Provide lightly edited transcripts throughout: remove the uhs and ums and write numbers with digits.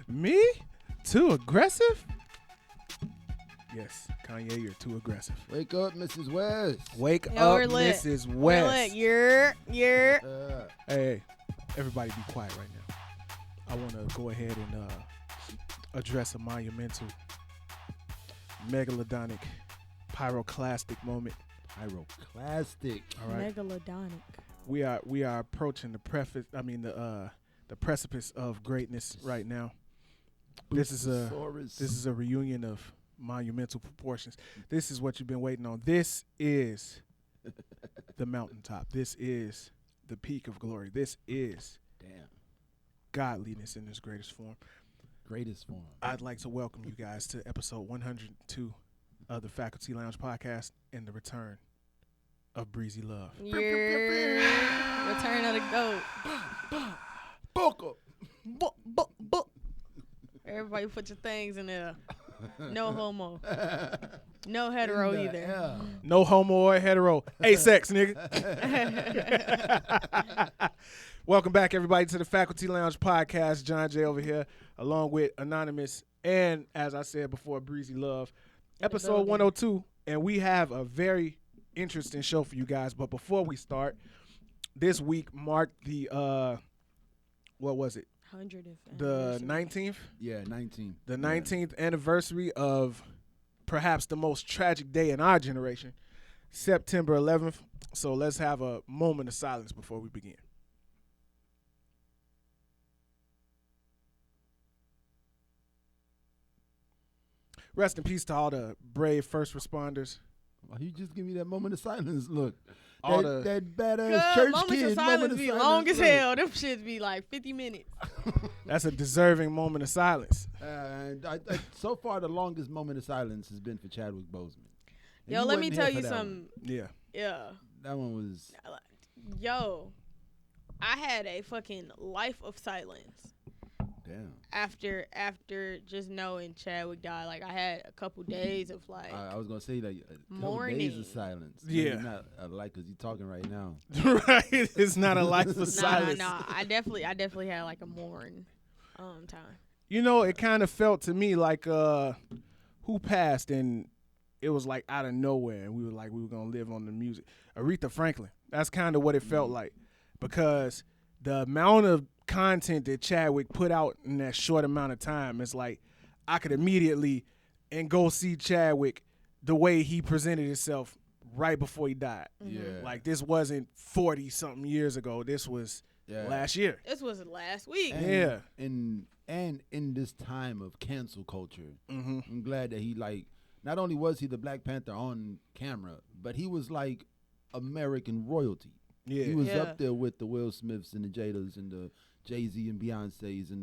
Me? Too aggressive? Yes, Kanye, you're too aggressive. Wake up, Mrs. West. Wake Yo, up, we're lit. Mrs. We're West. lit. You're. Hey, everybody be quiet right now. I want to go ahead and address a monumental, megalodonic, pyroclastic moment. Pyroclastic. All right. Megalodonic. We are approaching the precipice of greatness right now. This is a reunion of monumental proportions. This is what you've been waiting on. This is the mountaintop. This is the peak of glory. This is godliness in its greatest form. I'd like to welcome you guys to episode 102 of the Faculty Lounge podcast and the return of Breezy Love. Return of the goat. Everybody put your things in there. No homo. No hetero either. No homo or hetero. Asex, nigga. Welcome back, everybody, to the Faculty Lounge podcast. John J over here, along with Anonymous and, as I said before, Breezy Love. Episode 102, and we have a very interesting show for you guys. But before we start, this week marked the, what was it? 100th. The 19th? Yeah, 19th. The 19th anniversary of perhaps the most tragic day in our generation, September 11th. So let's have a moment of silence before we begin. Rest in peace to all the brave first responders. Why you just give me that moment of silence look? All that badass church moments kid. of silence be long as look. hell. Them shits be like 50 minutes. That's a deserving moment of silence. So far, the longest moment of silence has been for Chadwick Boseman. And Yo, you let me wasn't tell here you for that something. Yeah. Yeah. That one was. Yo, I had a fucking life of silence. Damn. After just knowing Chadwick died, like I had a couple days of like I was gonna say like mourning. days of silence. Yeah. Maybe not like because you're talking right now. Right. It's not a life of silence. Nah. I definitely had like a mourn time. You know, it kind of felt to me like who passed, and it was like out of nowhere, and we were gonna live on the music. Aretha Franklin. That's kind of what it felt like, because the amount of content that Chadwick put out in that short amount of time, it's like I could immediately and go see Chadwick the way he presented himself right before he died. Yeah. Like this wasn't 40 something years ago. This was last year. This was last week. And in this time of cancel culture, Mm-hmm. I'm glad that he not only was he the Black Panther on camera, but he was like American royalty. Yeah. He was up there with the Will Smiths and the Jadas and the Jay-Z and Beyonce's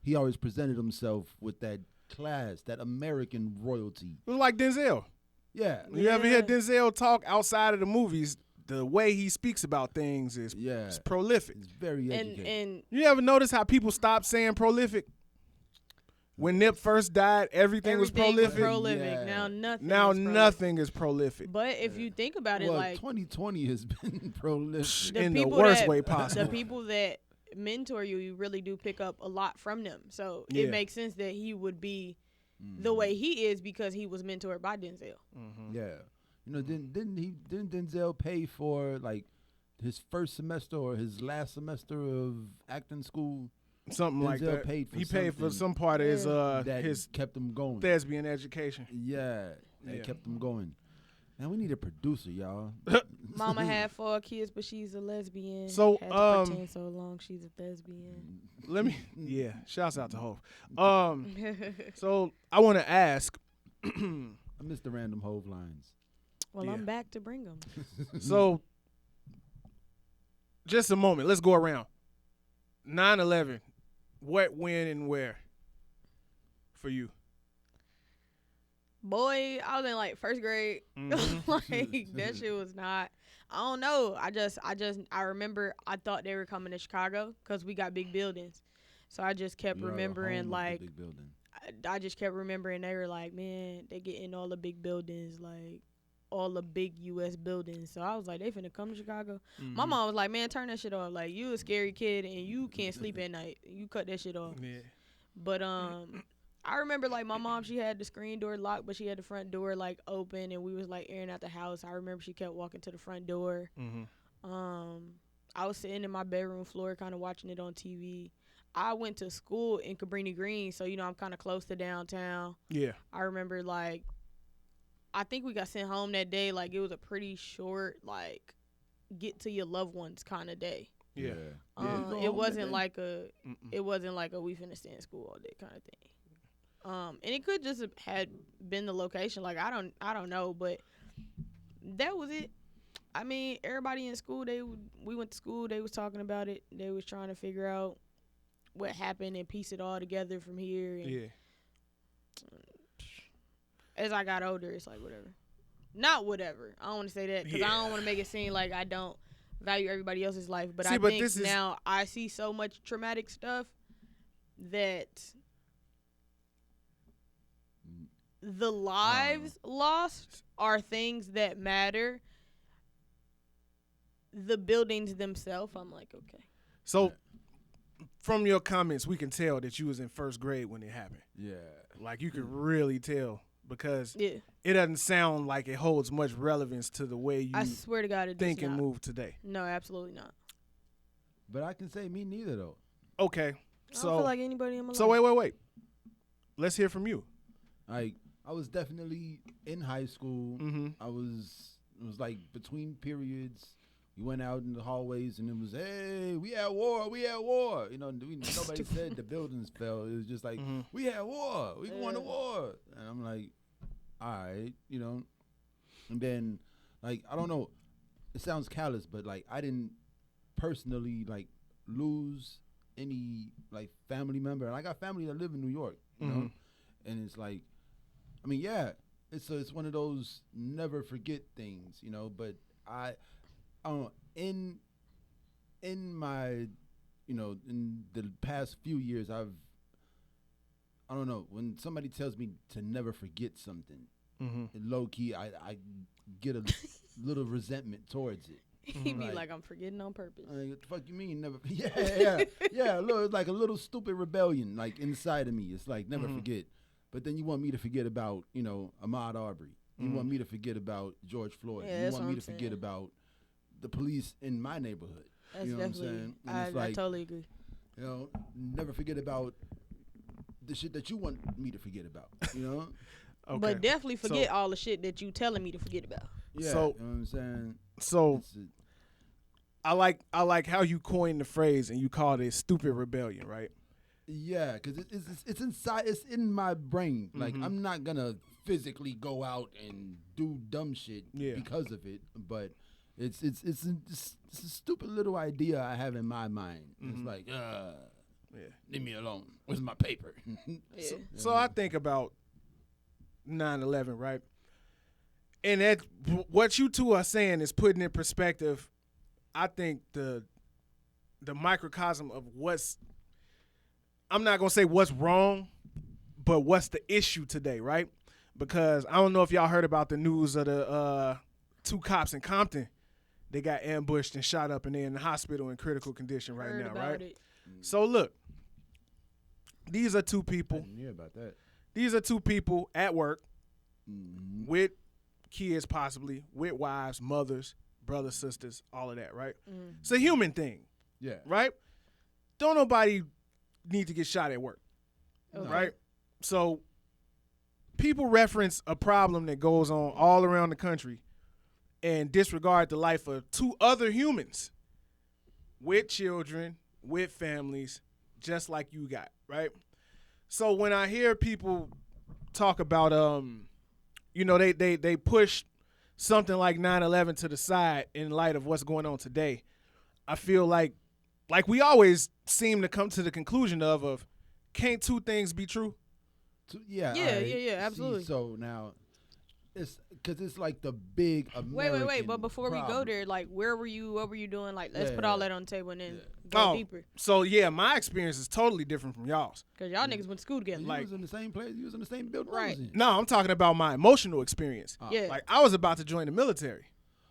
he always presented himself with that class, that American royalty. It was like Denzel. Yeah. You ever hear Denzel talk outside of the movies? The way he speaks about things is prolific. It's very educated. And You ever notice how people stopped saying prolific? When Nip first died, everything was prolific. Yeah. Now nothing. Now is prolific. nothing is prolific. But if you think about it, well, like 2020 has been prolific. in the people worst way possible. The people that mentor you, you really do pick up a lot from them. So Yeah. it makes sense that he would be the way he is because he was mentored by Denzel. Mm-hmm. Yeah. You know, didn't Denzel pay for like his first semester or his last semester of acting school? Something like Denzel that. paid for He paid for something some part of his that kept him going. thespian education. Yeah, that kept him going. Man, we need a producer, y'all. Mama had 4 kids, but she's a lesbian. So, had to pretend so long she's a thespian. Let me, shouts out to Hov. So I want to ask. I miss the random Hove lines. Well, I'm back to bring them. So, just a moment. Let's go around. 9/11. What, when, and where for you? Boy, I was in like first grade. Mhm. Like that shit was not. I don't know. I remember I thought they were coming to Chicago because we got big buildings. So I just kept remembering like big building. I just kept remembering they were like, man, they getting all the big buildings, like all the big U.S. buildings. So I was like, they finna come to Chicago. Mm-hmm. My mom was like, man, turn that shit off. Like, you a scary kid and you can't sleep at night. You cut that shit off. Yeah. But I remember like my mom, she had the screen door locked, but she had the front door like open, and we was like airing out the house. I remember she kept walking to the front door. I was sitting in my bedroom floor, kind of watching it on TV. I went to school in Cabrini Green, so you know I'm kind of close to downtown. Yeah. I remember like, I think we got sent home that day. Like it was a pretty short like get to your loved ones kind of day. Yeah. It wasn't like a we finna stay in school all day kind of thing. And it could just have had been the location. Like I don't know, but that was it. I mean, everybody in school, we went to school. They was talking about it. They was trying to figure out what happened and piece it all together from here. And yeah. As I got older, it's like whatever. Not whatever. I don't want to say that because I don't want to make it seem like I don't value everybody else's life. But I think now I see so much traumatic stuff that the lives lost are things that matter. The buildings themselves, I'm like, okay. So, from your comments, we can tell that you was in first grade when it happened. Yeah. Like, you could really tell because it doesn't sound like it holds much relevance to the way you I swear to God, it think does and not. move today. No, absolutely not. But I can say me neither, though. Okay. I don't feel like anybody in my so, life. wait. Let's hear from you. I was definitely in high school. Mm-hmm. It was like between periods. We went out in the hallways and it was, hey, we had war. You know, nobody said the buildings fell. It was just like, we had war. We going to war. And I'm like, all right, you know. And then, like, I don't know. It sounds callous, but, like, I didn't personally, like, lose any, like, family member. And I got family that live in New York, you know. And it's like, I mean, yeah, it's one of those never forget things, you know. But I don't know, in my, you know, in the past few years, I don't know, when somebody tells me to never forget something, low key, I get a little resentment towards it. He be like, I'm forgetting on purpose. Like, what the fuck you mean never? Yeah. It's like a little stupid rebellion, like inside of me. It's like never forget. But then you want me to forget about, you know, Ahmaud Arbery. You want me to forget about George Floyd. Yeah, you want me to forget about the police in my neighborhood. That's you know what I'm saying? And I totally agree. You know, never forget about the shit that you want me to forget about. You know? Okay. But definitely forget all the shit that you telling me to forget about. Yeah. So, you know what I'm saying? So I like how you coined the phrase and you called it stupid rebellion, right? Yeah, because it's inside. It's in my brain. Like I'm not gonna physically go out and do dumb shit because of it, but it's a stupid little idea I have in my mind. It's like, leave me alone. Where's my paper? So I think about 9/11, right? And that what you two are saying is putting in perspective. I think the microcosm of what's, I'm not gonna say what's wrong, but what's the issue today, right? Because I don't know if y'all heard about the news of the two cops in Compton. They got ambushed and shot up, and they're in the hospital in critical condition right now, right? It. So look, these are two people. I didn't hear about that. These are two people at work with kids, possibly with wives, mothers, brothers, sisters, all of that, right? It's a human thing, right? Don't nobody need to get shot at work, right? So people reference a problem that goes on all around the country and disregard the life of two other humans with children, with families, just like you got, right? So when I hear people talk about, you know, they push something like 9/11 to the side in light of what's going on today, I feel like we always seem to come to the conclusion of can't two things be true? Yeah, absolutely. See, so now, it's because it's like the big American Wait. But before we go there, like, where were you? What were you doing? Like, let's put all that on the table and then go deeper. So yeah, my experience is totally different from y'all's. Cause y'all niggas went to school together. You was in the same place. You was in the same building. Right. No, I'm talking about my emotional experience. Yeah. Like I was about to join the military.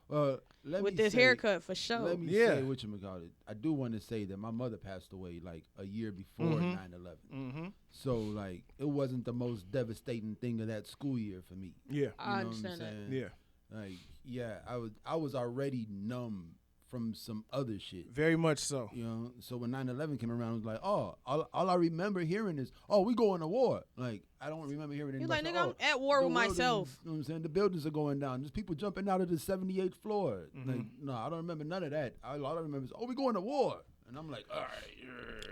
With this haircut for sure. Let me say whatchamacallit. I do want to say that my mother passed away like a year before 9/11. So like it wasn't the most devastating thing of that school year for me. Yeah, I understand that. Yeah, like I was already numb from some other shit. very much so. You know, so when 9/11 came around, it was like, oh, all I remember hearing is, oh, we going to war. Like I don't remember hearing anything. He's like, nigga, I'm at war with myself. You know what I'm saying? The buildings are going down. There's people jumping out of the 78th floor. Like, no, I don't remember none of that. All I remember is, oh, we going to war. And I'm like, all right. Yeah.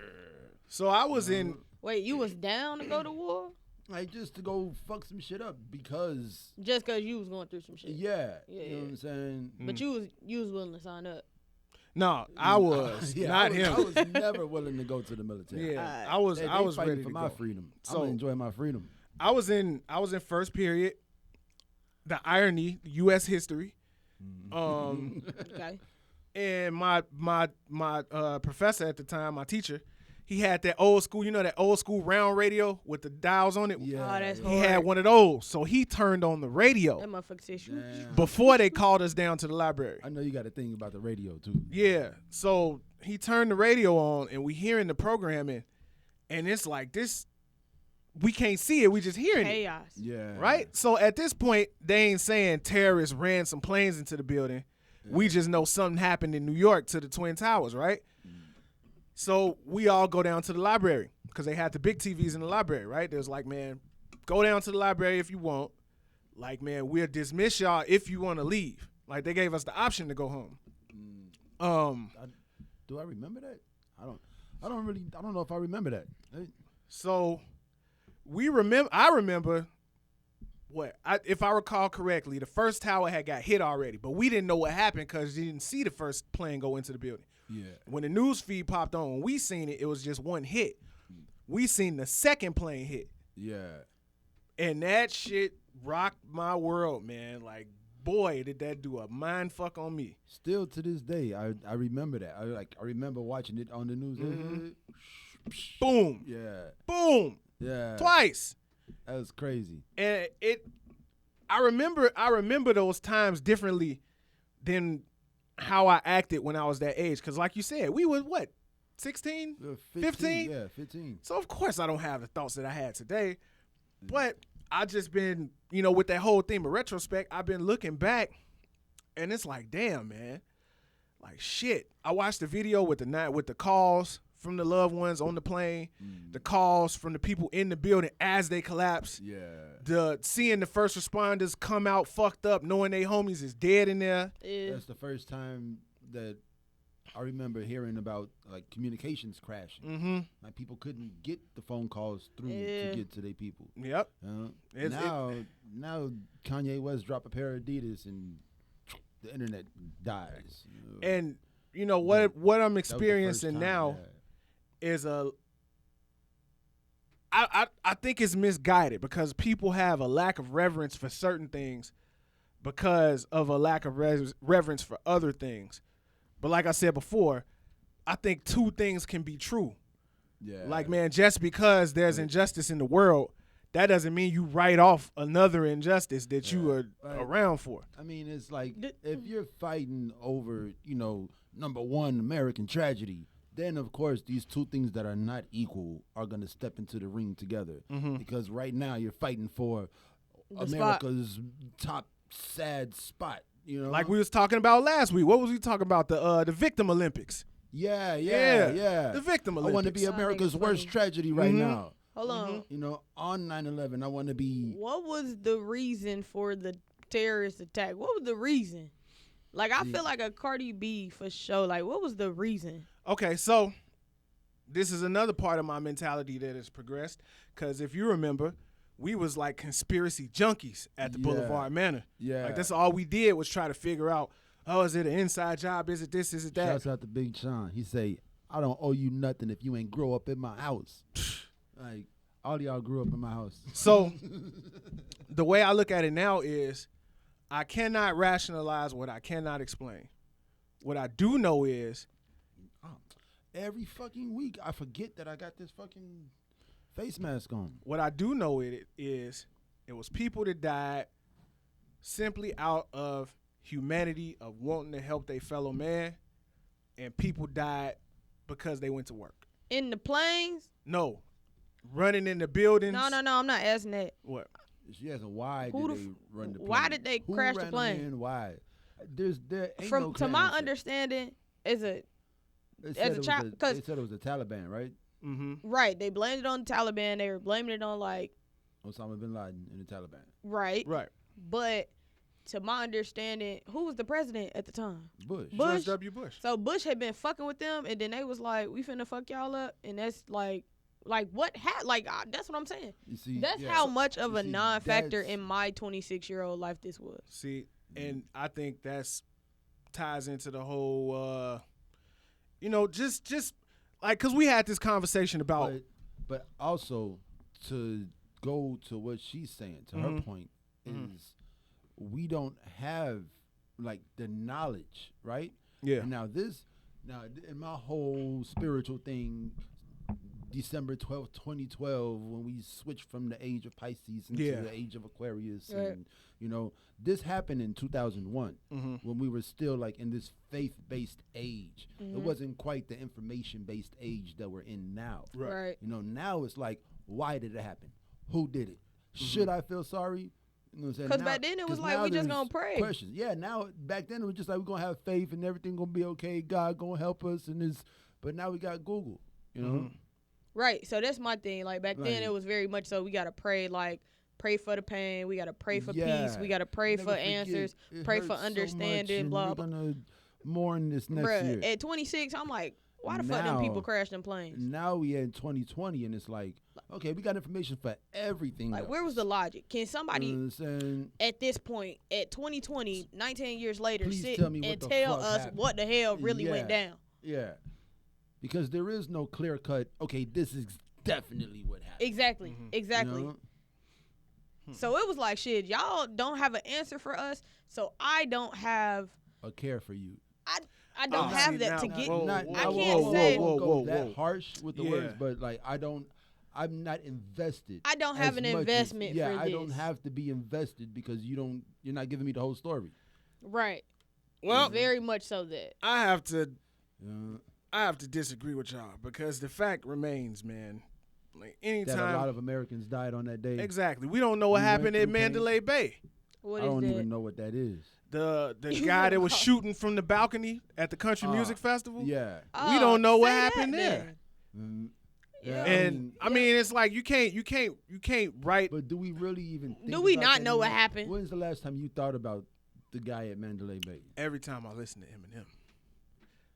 So I was in. Wait, you was down to go to war? Like just to go fuck some shit up because. Just because you was going through some shit. Yeah. You know what I'm saying? But you was willing to sign up. No, I was not him. I was never willing to go to the military. Yeah, I was ready for to my go. freedom. So I'm enjoying my freedom. I was in first period. The irony, U.S. history. Okay. And my professor at the time, my teacher, he had that old school, that old school round radio with the dials on it. Yeah. Oh, that's He hard. had one of those. So he turned on the radio That motherfucker said shoot. before they called us down to the library. I know you got to think about the radio too. Yeah. So he turned the radio on and we hearing the programming and it's like this, we can't see it. We just hearing it. Chaos. Yeah. Right? So at this point, they ain't saying terrorists ran some planes into the building. Yeah. We just know something happened in New York to the Twin Towers, right? So we all go down to the library because they had the big TVs in the library, right? There's like, man, go down to the library if you want. Like, man, we'll dismiss y'all if you want to leave. Like, they gave us the option to go home. Do I remember that? I don't know if I remember that. So I remember if I recall correctly, the first tower had got hit already, but we didn't know what happened because you didn't see the first plane go into the building. Yeah. When the news feed popped on, when we seen it, it was just one hit. We seen the second plane hit. Yeah. And that shit rocked my world, man. Like, boy, did that do a mind fuck on me. Still to this day, I remember that. I remember watching it on the news. Boom. Yeah. Boom. Yeah. Twice. That was crazy. And I remember those times differently than how I acted when I was that age. Because like you said, we was what, 16? 15? Yeah, 15. So of course I don't have the thoughts that I had today. But I just been, with that whole theme of retrospect, I've been looking back and it's like, damn, man. Like shit. I watched the video with the calls from the loved ones on the plane, the calls from the people in the building as they collapse. Yeah. Seeing the first responders come out fucked up, knowing they homies is dead in there. Yeah. That's the first time that I remember hearing about like communications crashing. Mm-hmm. Like people couldn't get the phone calls through to get to their people. Yep. Now Kanye West drop a pair of Adidas and the internet dies. And what I'm experiencing now is I think it's misguided because people have a lack of reverence for certain things because of a lack of reverence for other things. But like I said before, I think two things can be true. Yeah. Like, man, just because there's injustice in the world, that doesn't mean you write off another injustice that you are around for. I mean, it's like if you're fighting over, number one, American tragedy, then of course these two things that are not equal are going to step into the ring together. Mm-hmm. Because right now you're fighting for America's top sad spot. Like we was talking about last week. What was we talking about? The Victim Olympics. Yeah. The Victim Olympics. I want to be America's worst tragedy right now. Hold on. On 9/11, I want to be. What was the reason for the terrorist attack? What was the reason? Like, I feel like a Cardi B for sure. Like, what was the reason? Okay, so this is another part of my mentality that has progressed. Because if you remember, we was like conspiracy junkies at the Boulevard Manor. Yeah. Like, that's all we did was try to figure out, is it an inside job? Is it this? Is it that? Shouts out to Big Sean. He say, I don't owe you nothing if you ain't grow up in my house. Like, all of y'all grew up in my house. So the way I look at it now is I cannot rationalize what I cannot explain. What I do know is every fucking week I forget that I got this fucking face mask on. What I do know is it was people that died simply out of humanity, of wanting to help their fellow man, and people died because they went to work. In the planes? No. running in the buildings. No, I'm not asking that. What? She asking why did they run the plane? Why did they crash the plane? Who ran why? There ain't From no to my understanding, as a child, because they said it was the Taliban, right? Mm-hmm. Right, they blamed it on the Taliban. They were blaming it on like Osama bin Laden and the Taliban. Right. But to my understanding, who was the president at the time? Bush. George W. Bush. So Bush had been fucking with them, and then they was like, "We finna fuck y'all up," and that's like what that's what I'm saying. You see, that's how much of a non-factor in my 26-year-old life this was. See, and I think that's ties into the whole, just like, because we had this conversation about. But also to go to what she's saying, to her point, is we don't have like the knowledge, right? Yeah. Now in my whole spiritual thing, December 12th, 2012, when we switched from the age of Pisces into the age of Aquarius, and this happened in 2001 when we were still like in this faith-based age. It wasn't quite the information-based age that we're in now. Right. Now it's like, why did it happen? Who did it? Should I feel sorry? You know what I'm saying? Because back then it was like, we just gonna pray. Questions. Yeah, now back then it was just like, we're gonna have faith and everything gonna be okay. God gonna help us and this. But now we got Google, you know? Right. So that's my thing. Like back then it was very much so we gotta pray, like pray for the pain. We gotta pray for peace. We gotta pray for answers. Pray for understanding. Blah We're blah. gonna mourn this next year. At 26, I'm like, why the fuck them people crashing planes? Now we in 2020 and it's like, okay, we got information for everything. Like, where was the logic? Can somebody at this point, at 2020, 19 years later, sit and tell us happened. What the hell really went down? Yeah. Because there is no clear cut, okay, this is definitely what happened. Exactly. Exactly. So it was like, shit, y'all don't have an answer for us, so I don't have a care for you. I don't have that to get. I can't say that harsh with the words, but like I'm not invested. I don't have an investment for this. I don't have to be invested because you're not giving me the whole story. Right. Well, very much so that I have to disagree with y'all because the fact remains, man. Like anytime that a lot of Americans died on that day. Exactly. We don't know what happened at Mandalay Bay. I don't even know what that is. The guy that was shooting from the balcony at the country music festival. Yeah. We don't know what happened there. Yeah. And I mean, it's like you can't write. But do we really even? Do we not know what happened? When's the last time you thought about the guy at Mandalay Bay? Every time I listen to Eminem,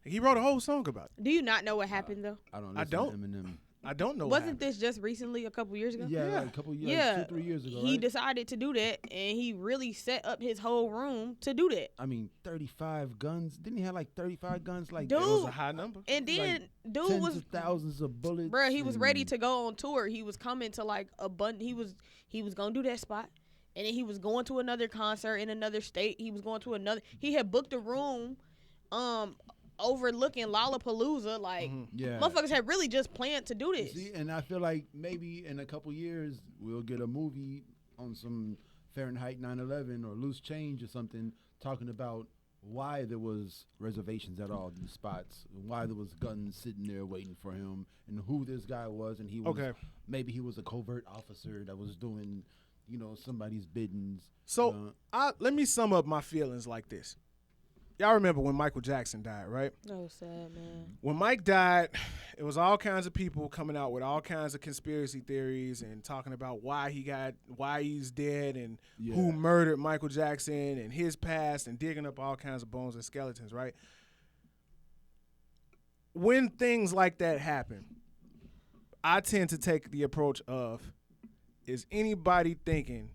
he wrote a whole song about it. Do you not know what happened though? I don't. To Eminem. I don't know. Wasn't this just recently, a couple years ago? Yeah, like a couple years, like 2-3 years ago. He decided to do that, and he really set up his whole room to do that. I mean, 35 guns. Didn't he have like 35 guns? Like, dude, it was a high number. And then, like dude tens was of thousands of bullets. Bro, he was ready to go on tour. He was coming to like he was gonna do that spot, and then he was going to another concert in another state. He was going to another. He had booked a room, overlooking Lollapalooza. Like, motherfuckers had really just planned to do this. See, and I feel like maybe in a couple years we'll get a movie on some Fahrenheit 9/11 or Loose Change or something talking about why there was reservations at all these spots, why there was guns sitting there waiting for him, and who this guy was, and he was maybe he was a covert officer that was doing, somebody's biddings. So let me sum up my feelings like this. Y'all remember when Michael Jackson died, right? Oh, sad, man. When Mike died, it was all kinds of people coming out with all kinds of conspiracy theories and talking about why he's dead and who murdered Michael Jackson and his past and digging up all kinds of bones and skeletons, right? When things like that happen, I tend to take the approach of, is anybody thinking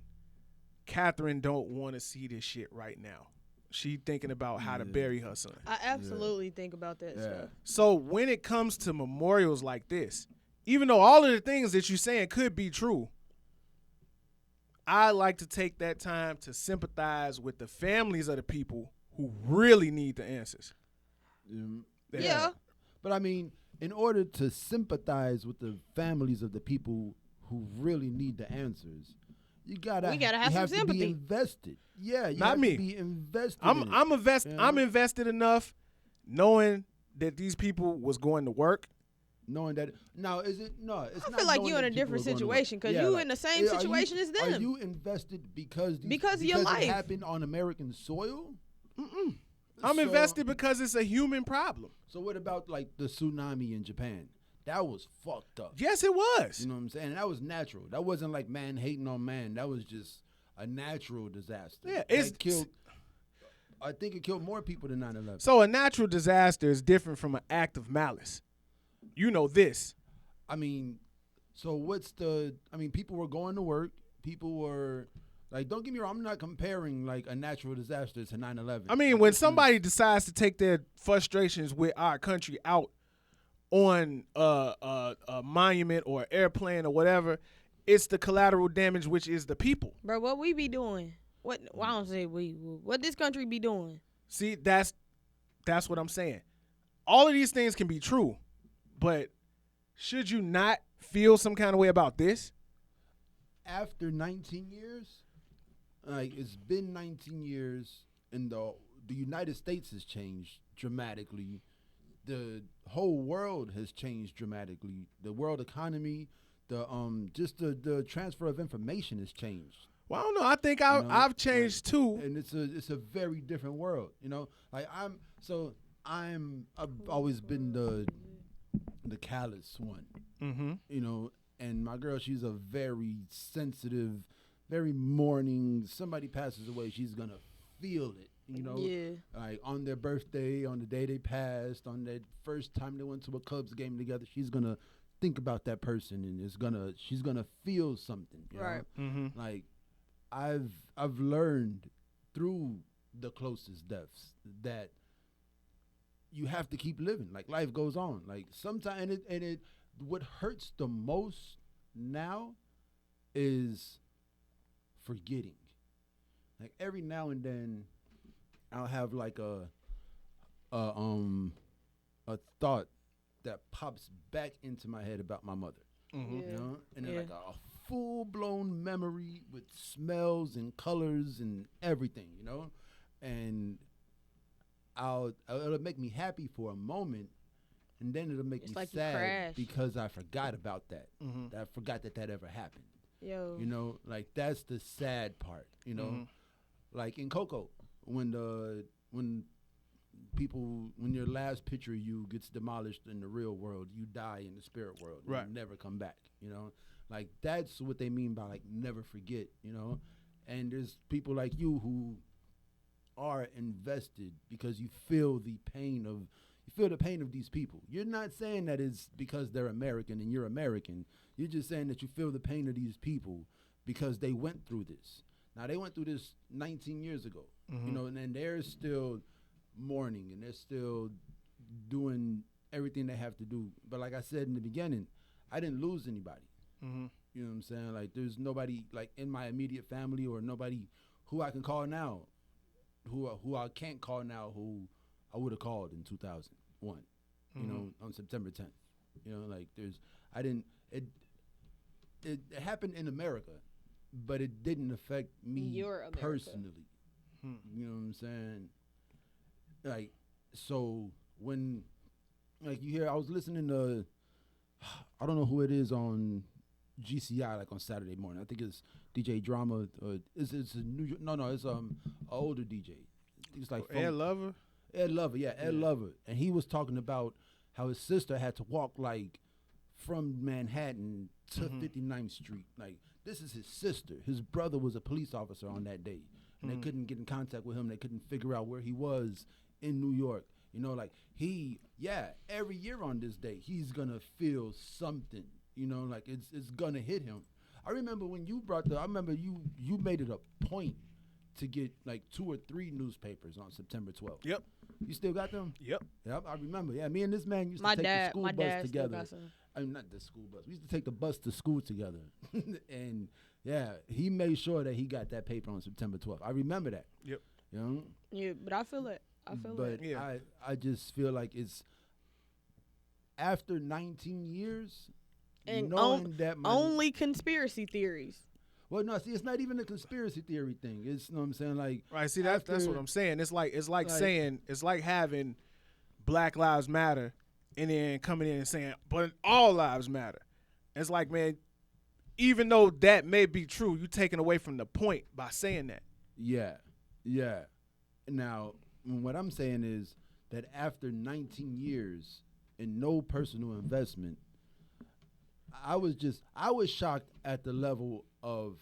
Catherine don't want to see this shit right now? She thinking about how to bury her son. I absolutely think about that stuff. So when it comes to memorials like this, even though all of the things that you're saying could be true, I like to take that time to sympathize with the families of the people who really need the answers. Yeah. But I mean, in order to sympathize with the families of the people who really need the answers, we gotta have some sympathy. To be invested. Yeah, you Not have me. to be invested. I'm invested enough knowing that these people was going to work, knowing that now is it no? It's I not feel like you in knowing a that people different are going to work. situation because you in the same situation as them. Are you invested because of your life? It happened on American soil? I'm invested because it's a human problem. So what about like the tsunami in Japan? That was fucked up. Yes, it was. You know what I'm saying? And that was natural. That wasn't like man hating on man. That was just a natural disaster. Yeah, I think it killed more people than 9/11. So a natural disaster is different from an act of malice. You know this. I mean, so people were going to work. People were like, don't get me wrong, I'm not comparing like a natural disaster to 9/11. I mean, when somebody decides to take their frustrations with our country out on a monument or airplane or whatever, it's the collateral damage, which is the people. Bro, what we be doing? Well, I don't say we. What this country be doing? See, that's what I'm saying. All of these things can be true, but should you not feel some kind of way about this? After 19 years, like it's been 19 years, and the United States has changed dramatically. The whole world has changed dramatically. The world economy, the transfer of information has changed. Well, I don't know. I think I've changed too, and it's a very different world. You know, like I've always been the callous one. Mm-hmm. You know, and my girl, she's a very sensitive, very mourning. Somebody passes away, she's gonna feel it. You know, like on their birthday, on the day they passed, on that first time they went to a Cubs game together, she's gonna think about that person, and she's gonna feel something. You know? Mm-hmm. Like I've learned through the closest deaths that you have to keep living. Like life goes on. Like sometimes, and it what hurts the most now is forgetting. Like every now and then, I'll have like a thought that pops back into my head about my mother. Mm-hmm. You know, and then like a full-blown memory with smells and colors and everything, you know, and it'll make me happy for a moment, and then it'll make me like sad because I forgot about that. Mm-hmm. I forgot that ever happened. Yo, you know, like that's the sad part. You know, like in Coco, when your last picture of you gets demolished in the real world, you die in the spirit world. Right. You never come back, you know? Like, that's what they mean by, like, never forget, you know? And there's people like you who are invested because you feel the pain of these people. You're not saying that it's because they're American and you're American. You're just saying that you feel the pain of these people because they went through this. Now, they went through this 19 years ago, you know, and then they're still mourning and they're still doing everything they have to do. But like I said in the beginning, I didn't lose anybody. Mm-hmm. You know what I'm saying? Like there's nobody like in my immediate family or nobody who I can call now, who I can't call now, who I would have called in 2001. You know, on September 10th. You know, like it happened in America, but it didn't affect me personally. You know what I'm saying? Like, so when, like, you hear, I was listening to, I don't know who it is on GCI, like on Saturday morning. I think it's DJ Drama. It's a New York, it's an older DJ. He's like Ed Lover. Ed Lover, and he was talking about how his sister had to walk like from Manhattan to 59th Street. Like, this is his sister. His brother was a police officer on that day, and they couldn't get in contact with him. They couldn't figure out where he was in New York. You know, like every year on this day, he's gonna feel something. You know, like it's gonna hit him. I remember when you you made it a point to get like 2 or 3 newspapers on September 12th. Yep. You still got them? Yep. Yep, I remember. Yeah, me and this man used to take the school bus together. I mean, not the school bus. We used to take the bus to school together. And yeah, he made sure that he got that paper on September 12th. I remember that. Yep. You know? Yeah, but I feel it. But I just feel like it's after 19 years, and knowing that only conspiracy theories. Well, no, see, it's not even a conspiracy theory thing. It's, you know what I'm saying, like right. See, that's what I'm saying. It's like saying it's like having Black Lives Matter and then coming in and saying, but all lives matter. It's like, man, even though that may be true, you're taking away from the point by saying that. Yeah. Now, what I'm saying is that after 19 years and no personal investment, I was shocked at the level of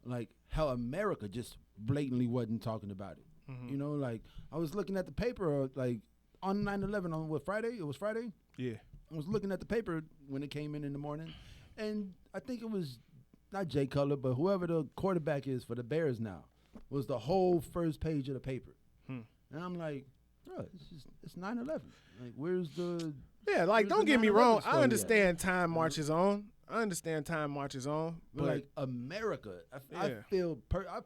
like how America just blatantly wasn't talking about it. Mm-hmm. You know, like I was looking at the paper like on 9/11 on what, Friday? It was Friday? Yeah. I was looking at the paper when it came in the morning, and I think it was not Jay Cutler, but whoever the quarterback is for the Bears now was the whole first page of the paper. And I'm like, bro, it's 9/11. Like, where's the... Yeah, like, don't get me wrong. I understand time marches on. But like America, I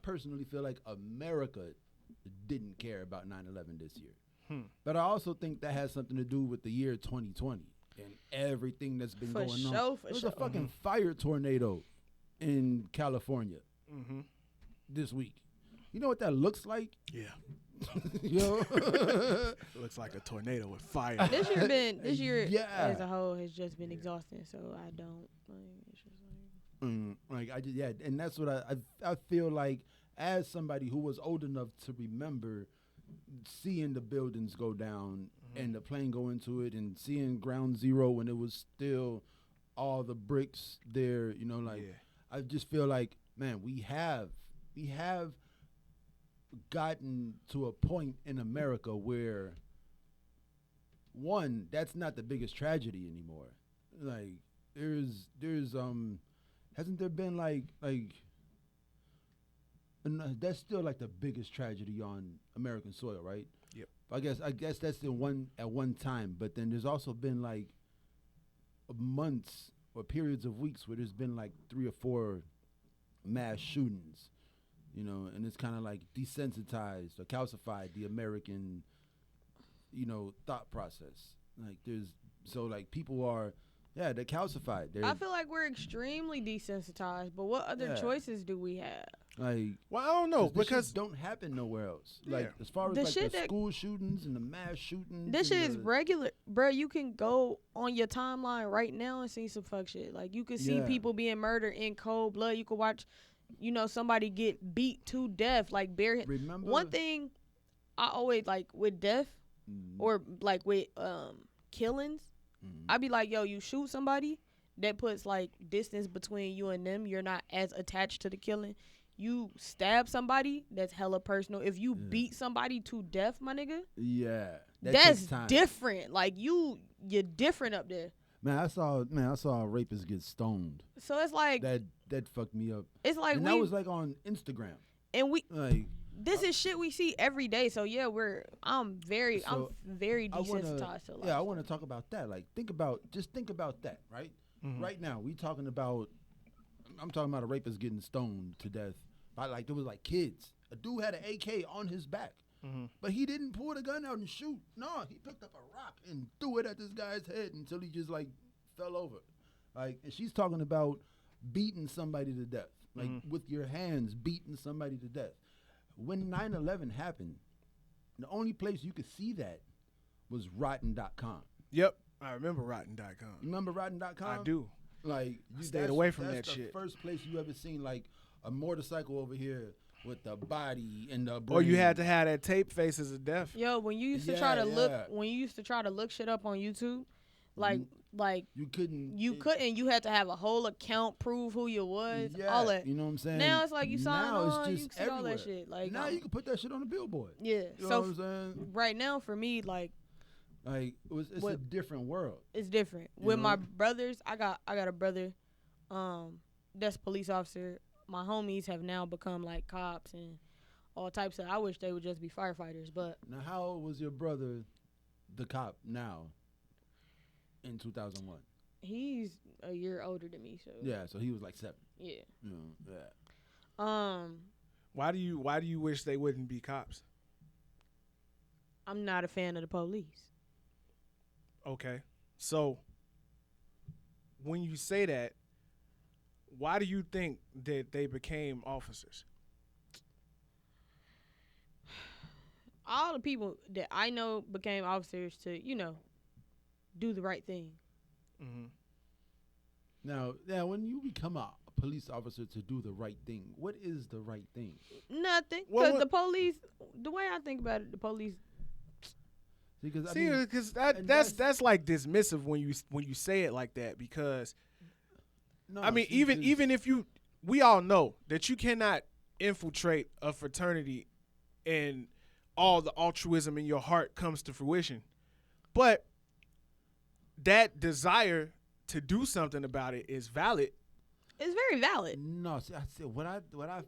personally feel like America didn't care about 9/11 this year. But I also think that has something to do with the year 2020 and everything that's been going on. There was a fucking fire tornado in California this week. You know what that looks like? Yeah. Yo, looks like a tornado with fire. This year as a whole has just been exhausting. So I don't like. It's just and that's what I feel like as somebody who was old enough to remember seeing the buildings go down and the plane go into it and seeing ground zero when it was still all the bricks there. You know, like I just feel like, man, we have gotten to a point in America where, one, that's not the biggest tragedy anymore. Like there's hasn't there been like that's still like the biggest tragedy on American soil, right? Yep. I guess that's the one at one time, but then there's also been like months or periods of weeks where there's been like 3 or 4 mass shootings. You know, and it's kind of like desensitized or calcified the American, thought process. Like people are, they're calcified. I feel like we're extremely desensitized, but what other choices do we have? Like, well, I don't know, because don't happen nowhere else. Yeah. Like as far as the school shootings and the mass shootings. This shit is regular, bro. You can go on your timeline right now and see some fuck shit. Like you can see people being murdered in cold blood. You can watch, somebody get beat to death, like bare. Remember one thing I always like with death or like with killings, I'd be like, yo, you shoot somebody, that puts like distance between you and them. You're not as attached to the killing. You stab somebody, that's hella personal. If you beat somebody to death, my nigga, that's different. Like you're different up there. Man, I saw a rapist get stoned. So it's like that fucked me up. It's like that was like on Instagram. And this is shit we see every day. So yeah, I'm very desensitized to life. Yeah, I want to talk about that. Like think about that, right? Mm-hmm. Right now, I'm talking about a rapist getting stoned to death. There was like kids. A dude had an AK on his back. But he didn't pull the gun out and shoot. No, he picked up a rock and threw it at this guy's head until he just like fell over. Like, and she's talking about beating somebody to death, like with your hands beating somebody to death. When 9/11 happened, the only place you could see that was Rotten.com. Yep, I remember Rotten.com. You remember Rotten.com? I do. Like, you stayed away from that shit. That's the first place you ever seen like a motorcycle over here with the body and the brain. Or you had to have that tape Faces of Death. Yo, when you used to try to look shit up on YouTube, like you couldn't. You had to have a whole account, prove who you was, all that. You know what I'm saying? Now it's like you sign on, you can see all that shit. Like now you can put that shit on the billboard. Yeah. You know what I'm saying? Right now for me, it's a different world. It's different. With my brothers, I got a brother, that's a police officer. My homies have now become like cops and all types of. I wish they would just be firefighters. But now, how old was your brother, the cop, now? In 2001. He's a year older than me, so yeah. So he was like 7. Yeah. Yeah. Why do you wish they wouldn't be cops? I'm not a fan of the police. Okay, so when you say that, why do you think that they became officers? All the people that I know became officers to, do the right thing. Mm-hmm. Now, when you become a police officer to do the right thing, what is the right thing? Nothing, because the police. The way I think about it, the police. Because that's like dismissive when you say it like that. Because even if we all know that you cannot infiltrate a fraternity and all the altruism in your heart comes to fruition, but that desire to do something about it is valid. It's very valid. No, see, I said what I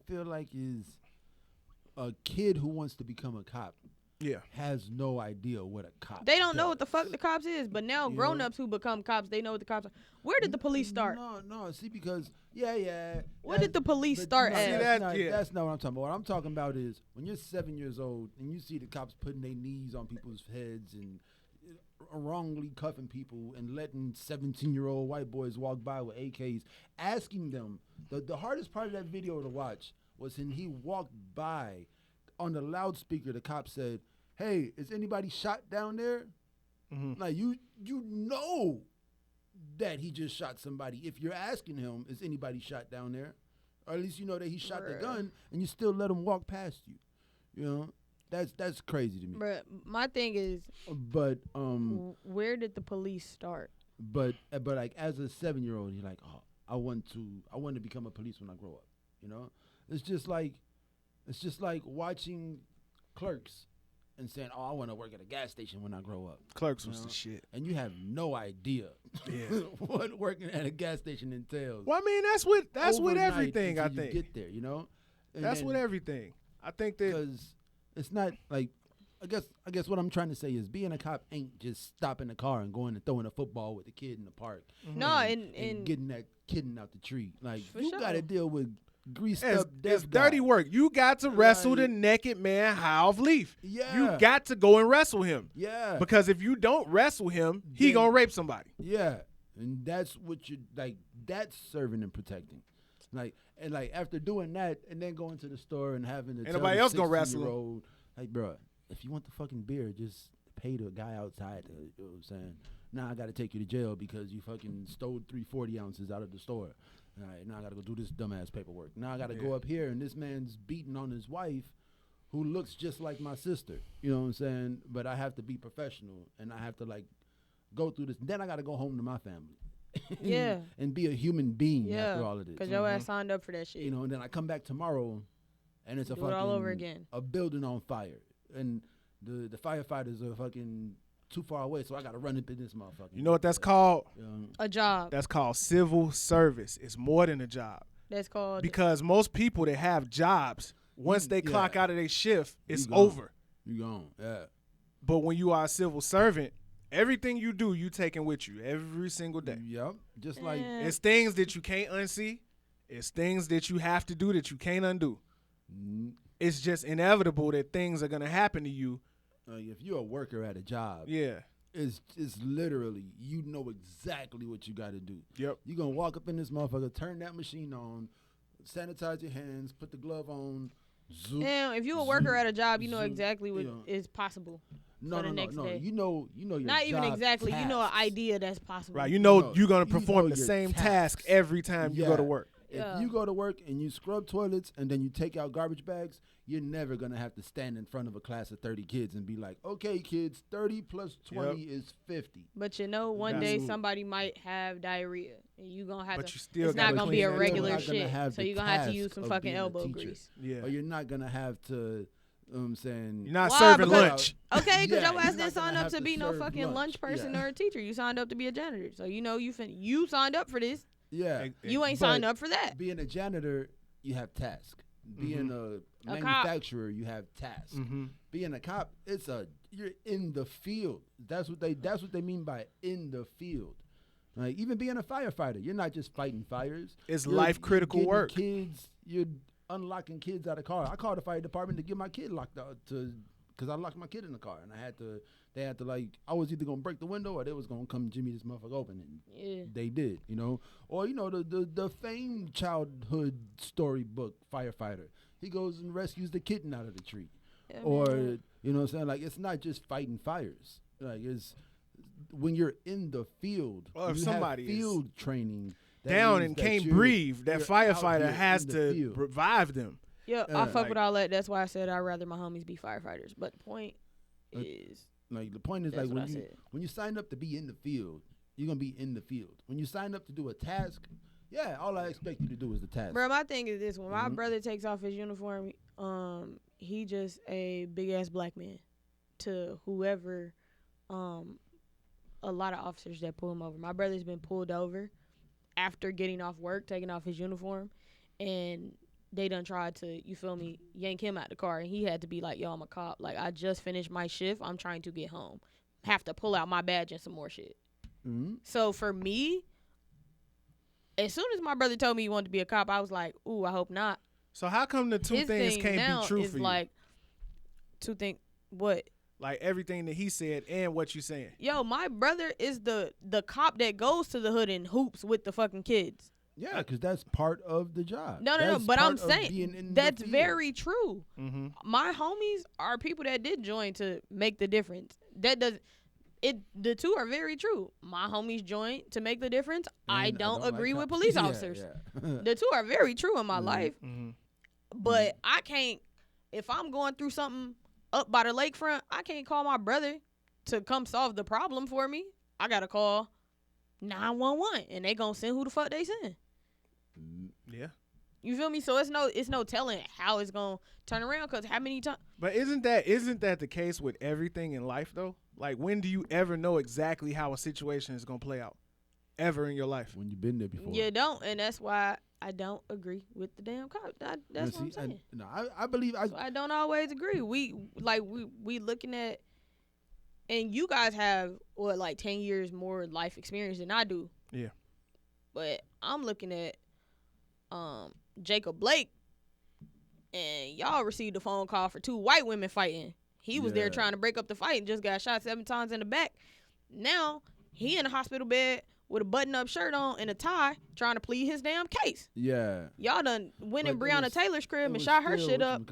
feel like is a kid who wants to become a cop. Yeah, has no idea what a cop. They don't know what the fuck the cops is, but now grown-ups who become cops, they know what the cops are. Where did the police start? No. See, because yeah. Where did the police start at? That's not what I'm talking about. What I'm talking about is when you're 7 years old and you see the cops putting their knees on people's heads and wrongly cuffing people and letting 17-year-old white boys walk by with AKs, asking them. The hardest part of that video to watch was when he walked by. On the loudspeaker, the cop said, "Hey, is anybody shot down there?" Mm-hmm. Like you know that he just shot somebody. If you're asking him, "Is anybody shot down there?" Or at least you know that he shot the gun, and you still let him walk past you. You know, that's crazy to me. Bruh, my thing is, but where did the police start? But like as a 7-year-old, you're like, "Oh, I want to become a police when I grow up." You know, it's just like watching Clerks and saying, "Oh, I want to work at a gas station when I grow up." Clerks was the shit. And you have no idea what working at a gas station entails. Well, I mean, that's with everything, I think. You get there, you know? And that's with everything. I think that because it's not like I guess what I'm trying to say is being a cop ain't just stopping the car and going and throwing a football with the kid in the park. Mm-hmm. No, and getting that kitten out the tree. Like you got to deal with greased up it's dirty work. You got to wrestle the naked man Half Leaf. Yeah. You got to go and wrestle him. Yeah. Because if you don't wrestle him, he gonna rape somebody. Yeah. And that's what you like. That's serving and protecting. Like after doing that and then going to the store and having to nobody else gonna wrestle him. Like, bro, if you want the fucking beer, just pay the guy outside. You know what I'm saying? Now I got to take you to jail because you fucking stole 340 ounces out of the store. All right, now I got to go do this dumbass paperwork. Now I got to go up here, and this man's beating on his wife who looks just like my sister. You know what I'm saying? But I have to be professional, and I have to, like, go through this. Then I got to go home to my family. Yeah. And be a human being after all of this. Because your ass signed up for that shit. You know, and then I come back tomorrow, and it's all over again. A building on fire. And the firefighters are fucking too far away, so I got to run up in this motherfucker. You know what that's called? A job. That's called civil service. It's more than a job. That's called. Because most people that have jobs, once they clock out of their shift, it's over. You gone, yeah. But when you are a civil servant, everything you do, you taking with you every single day. Yep. Just like it's things that you can't unsee. It's things that you have to do that you can't undo. It's just inevitable that things are gonna happen to you. If you're a worker at a job, it's literally you know exactly what you got to do. Yep. You're gonna walk up in this motherfucker, turn that machine on, sanitize your hands, put the glove on. Zoom, damn, if you're a worker at a job, you know exactly what is possible. No. Day. You know your not job even exactly. tasks. You know an idea that's possible. Right. You know you're gonna perform the same task every time you go to work. If you go to work and you scrub toilets and then you take out garbage bags, you're never going to have to stand in front of a class of 30 kids and be like, okay, kids, 30 plus 20 is 50. But you know, one day somebody might have diarrhea. And you're going to have to, still it's not going to be a regular shit. So you're going to have to use some fucking elbow grease. Yeah. Or you're not going to have to, I'm saying. You're not serving lunch. Okay, because your ass didn't sign up to be no fucking lunch person or a teacher. You signed up to be a janitor. So you know you signed up for this. Yeah. You ain't signed up for that. Being a janitor, you have tasks. Being a manufacturer, you have tasks. Being a cop, you're in the field. That's what they mean by in the field. Like even being a firefighter, you're not just fighting fires. It's life critical work. Kids, you're unlocking kids out of car. I called the fire department to get my kid locked out because I locked my kid in the car and they had to like, I was either gonna break the window or they was gonna come jimmy this motherfucker open, and they did, you know. Or you know the famed childhood storybook firefighter, he goes and rescues the kitten out of the tree, or you know what I'm saying, like it's not just fighting fires, like it's when you're in the field, or if you somebody have field training down and can't breathe, that firefighter has to revive them. Yeah, I fuck with all that. That's why I said I'd rather my homies be firefighters. But the point is, the point is like when you sign up to be in the field, you're gonna be in the field. When you sign up to do a task, all I expect you to do is the task. Bro, my thing is this: when my brother takes off his uniform, he just a big ass black man to whoever, a lot of officers that pull him over. My brother's been pulled over after getting off work, taking off his uniform, and they done tried to, you feel me, yank him out the car, and he had to be like, yo, I'm a cop. Like, I just finished my shift. I'm trying to get home. Have to pull out my badge and some more shit. Mm-hmm. So for me, as soon as my brother told me he wanted to be a cop, I was like, ooh, I hope not. So how come the two things can't be true for you? Like, two things, what? Like everything that he said and what you saying. Yo, my brother is the cop that goes to the hood and hoops with the fucking kids. Yeah, because that's part of the job. No, but I'm saying that's very true. Mm-hmm. My homies are people that did join to make the difference. The two are very true. My homies joined to make the difference. I don't agree with police officers. Yeah. The two are very true in my life. Mm-hmm. But I can't, if I'm going through something up by the lakefront, I can't call my brother to come solve the problem for me. I gotta call 911, and they gonna send who the fuck they send. Yeah. You feel me? So it's no telling how it's gonna turn around, because how many times. But isn't that the case with everything in life though? Like, when do you ever know exactly how a situation is gonna play out? Ever in your life? When you've been there before. You don't, and that's why I don't agree with the damn cop. That's what I'm saying. I believe I don't always agree. We looking at, and you guys have 10 years more life experience than I do. Yeah. But I'm looking at Jacob Blake, and y'all received a phone call for 2 white women fighting. He was there trying to break up the fight and just got shot 7 times in the back. Now he in a hospital bed with a button-up shirt on and a tie, trying to plead his damn case. Yeah. Y'all done went in Breonna Taylor's crib and shot her shit up.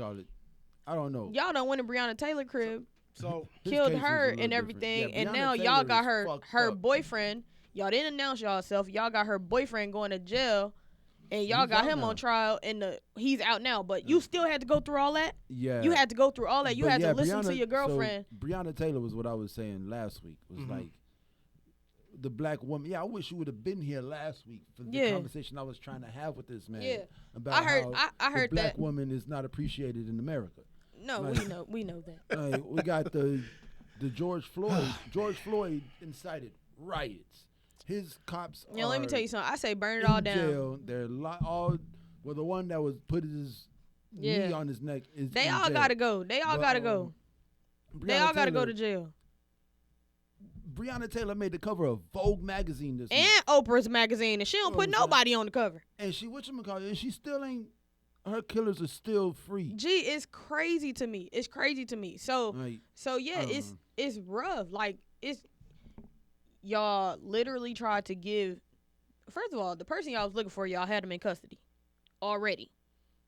I don't know. Y'all done went in Breonna Taylor's crib, so killed her and everything, and now y'all got her boyfriend. Y'all didn't announce y'allself. Y'all got her boyfriend going to jail, and y'all got him on trial, and he's out now. But you still had to go through all that? Yeah. You had to go through all that. You had to listen to your girlfriend. So Breonna Taylor was what I was saying last week. Was like, the black woman. Yeah, I wish you would have been here last week for the conversation I was trying to have with this man. Yeah. About I heard the black that woman is not appreciated in America. No, we know that. We got the George Floyd. George Floyd incited riots. His cops. Yeah, let me tell you something. I say burn it all down. Jail. They're the one that was put his knee on his neck is. They all gotta go. They all gotta go. They all gotta go to jail. Breonna Taylor made the cover of Vogue magazine this month. And Oprah's magazine, and she don't put nobody on the cover. And she and she still ain't. Her killers are still free. Gee, it's crazy to me. It's crazy to me. So it's rough. Like, it's, y'all literally tried to give. First of all, the person y'all was looking for, y'all had him in custody already.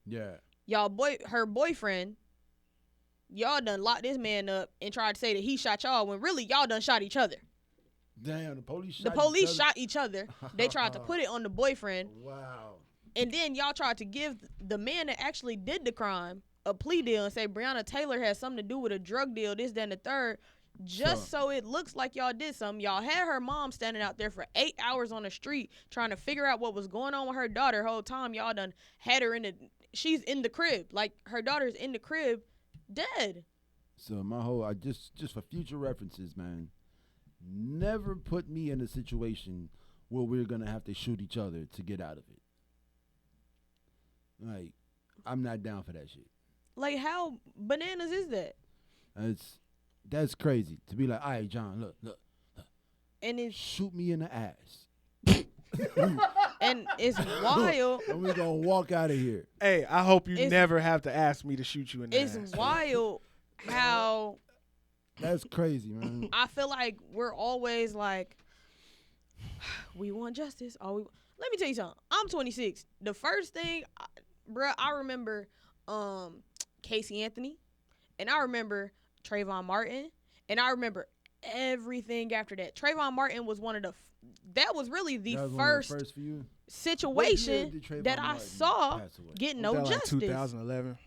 Yeah. Her boyfriend. Y'all done locked this man up and tried to say that he shot y'all when really y'all done shot each other. Damn, the police shot each other. They tried to put it on the boyfriend. Wow. And then y'all tried to give the man that actually did the crime a plea deal and say Breonna Taylor has something to do with a drug deal, this, that, and the third, just so it looks like y'all did something. Y'all had her mom standing out there for 8 hours on the street trying to figure out what was going on with her daughter. Whole time y'all done had her she's in the crib. Like, her daughter's in the crib. Dead. So I just for future references, man, never put me in a situation where we're gonna have to shoot each other to get out of it. Like, I'm not down for that shit. Like, how bananas is that? That's crazy to be like, all right, John, look, and shoot me in the ass. And it's wild. And we're going to walk out of here. Hey, I hope you never have to ask me to shoot you in the ass. It's wild how. That's crazy, man. I feel like we're always like, we want justice. Let me tell you something. I'm 26. The first thing, I remember Casey Anthony, and I remember Trayvon Martin, and I remember everything after that. Trayvon Martin was one of the that was really the first first for you? situation that I saw get no justice. Like 2011,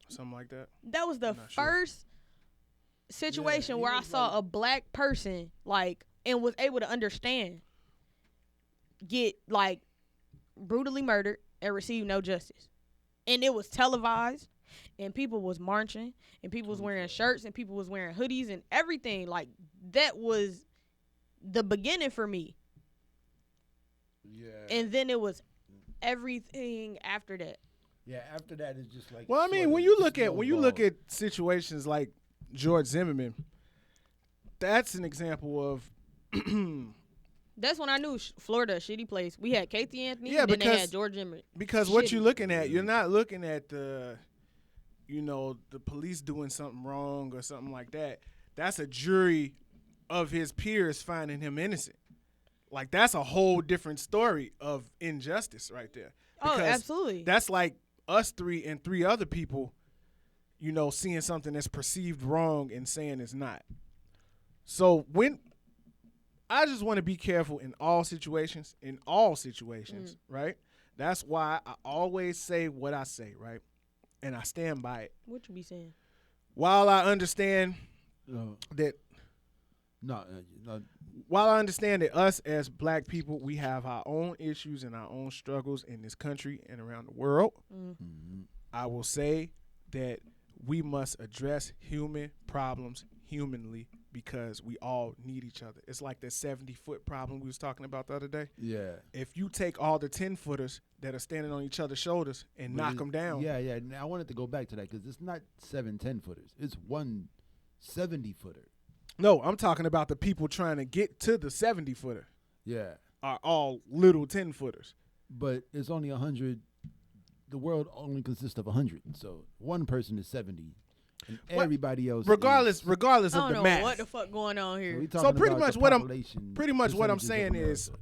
something like that. That was the first situation where I saw a black person like and was able to understand get like brutally murdered and receive no justice. And it was televised and people was marching and people was wearing shirts and people was wearing hoodies and everything. Like that was the beginning for me. Yeah. And then it was everything after that. Yeah, after that it's just like. Well, I mean, when you look at situations like George Zimmerman, that's an example of. That's when I knew Florida, a shitty place. We had Casey Anthony, and then they had George Zimmerman. Because what you're looking at, you're not looking at the police doing something wrong or something like that. That's a jury of his peers finding him innocent. Like, that's a whole different story of injustice right there. Because absolutely. That's like us three and three other people, seeing something that's perceived wrong and saying it's not. So I just want to be careful in all situations, right? That's why I always say what I say, right? And I stand by it. What you be saying? While I understand that while I understand that us as black people, we have our own issues and our own struggles in this country and around the world, I will say that we must address human problems humanly because we all need each other. It's like that 70-foot problem we was talking about the other day. Yeah. If you take all the 10-footers that are standing on each other's shoulders and knock them down. Yeah. Now, I wanted to go back to that because it's not 7 10-footers. It's one 70-footer. No, I'm talking about the people trying to get to the 70-footer. Yeah. Are all little 10-footers. But it's only 100. The world only consists of 100. So one person is 70. And everybody else, regardless of the math. I don't know what the fuck going on here. So pretty much what I'm saying is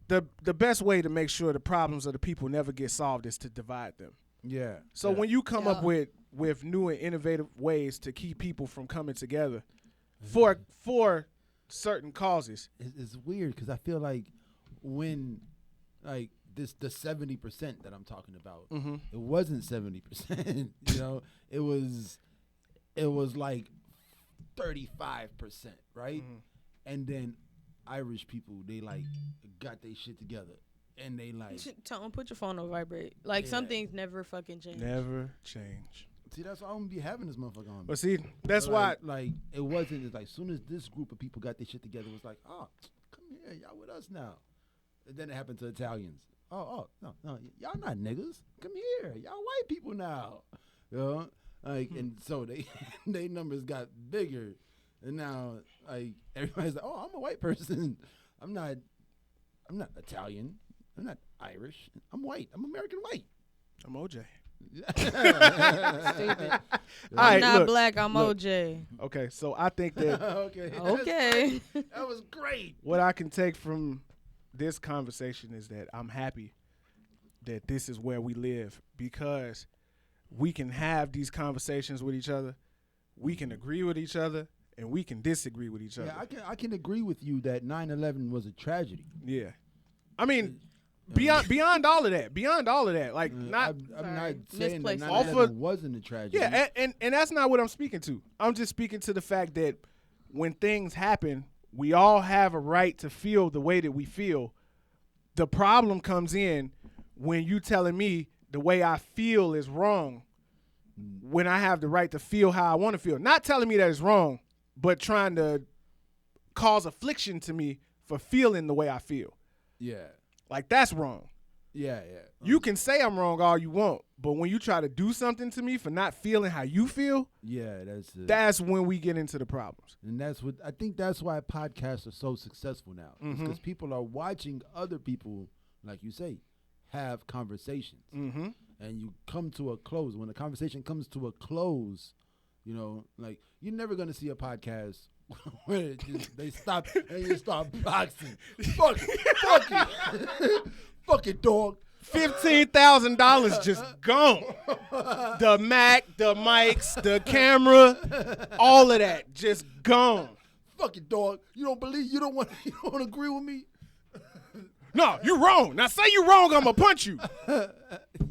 the best way to make sure the problems of the people never get solved is to divide them. Yeah. So when you come up with new and innovative ways to keep people from coming together for certain causes, it's weird because I feel like when the 70% that I'm talking about, it wasn't 70%. It was like 35%, right? And then Irish people, they got their shit together, and they Tone, put your phone on vibrate. Some things never fucking change. Never change. See, that's why I'm gonna be having this motherfucker on. But see, that's why it wasn't. It's as soon as this group of people got their shit together, it was like, oh, come here, y'all with us now. And then it happened to Italians. Oh, no, y'all not niggas. Come here, y'all white people now. And so they numbers got bigger, and now everybody's like, oh, I'm a white person. I'm not Italian. I'm not Irish. I'm white. I'm American white. I'm OJ. Stupid. I'm not black. I'm OJ. Okay, so I think that. Okay. That was great. What I can take from this conversation is that I'm happy that this is where we live because we can have these conversations with each other. We can agree with each other, and we can disagree with each other. Yeah, I can agree with you that 9/11 was a tragedy. Yeah, I mean. Beyond all of that, I'm not saying that 9/11 wasn't a tragedy. Yeah, and that's not what I'm speaking to. I'm just speaking to the fact that when things happen, we all have a right to feel the way that we feel. The problem comes in when you telling me the way I feel is wrong when I have the right to feel how I want to feel. Not telling me that it's wrong, but trying to cause affliction to me for feeling the way I feel. Yeah. That's wrong. Yeah. You can say I'm wrong all you want, but when you try to do something to me for not feeling how you feel, that's when we get into the problems. And I think that's why podcasts are so successful now. Because people are watching other people, like you say, have conversations. And you come to a close. When a conversation comes to a close, you're never going to see a podcast where they stop and you start boxing. Fuck it, dog. $15,000 just gone. The Mac, the mics, the camera, all of that just gone. Fuck it, dog. You don't want to agree with me? No, you wrong. Now say you wrong, I'm going to punch you.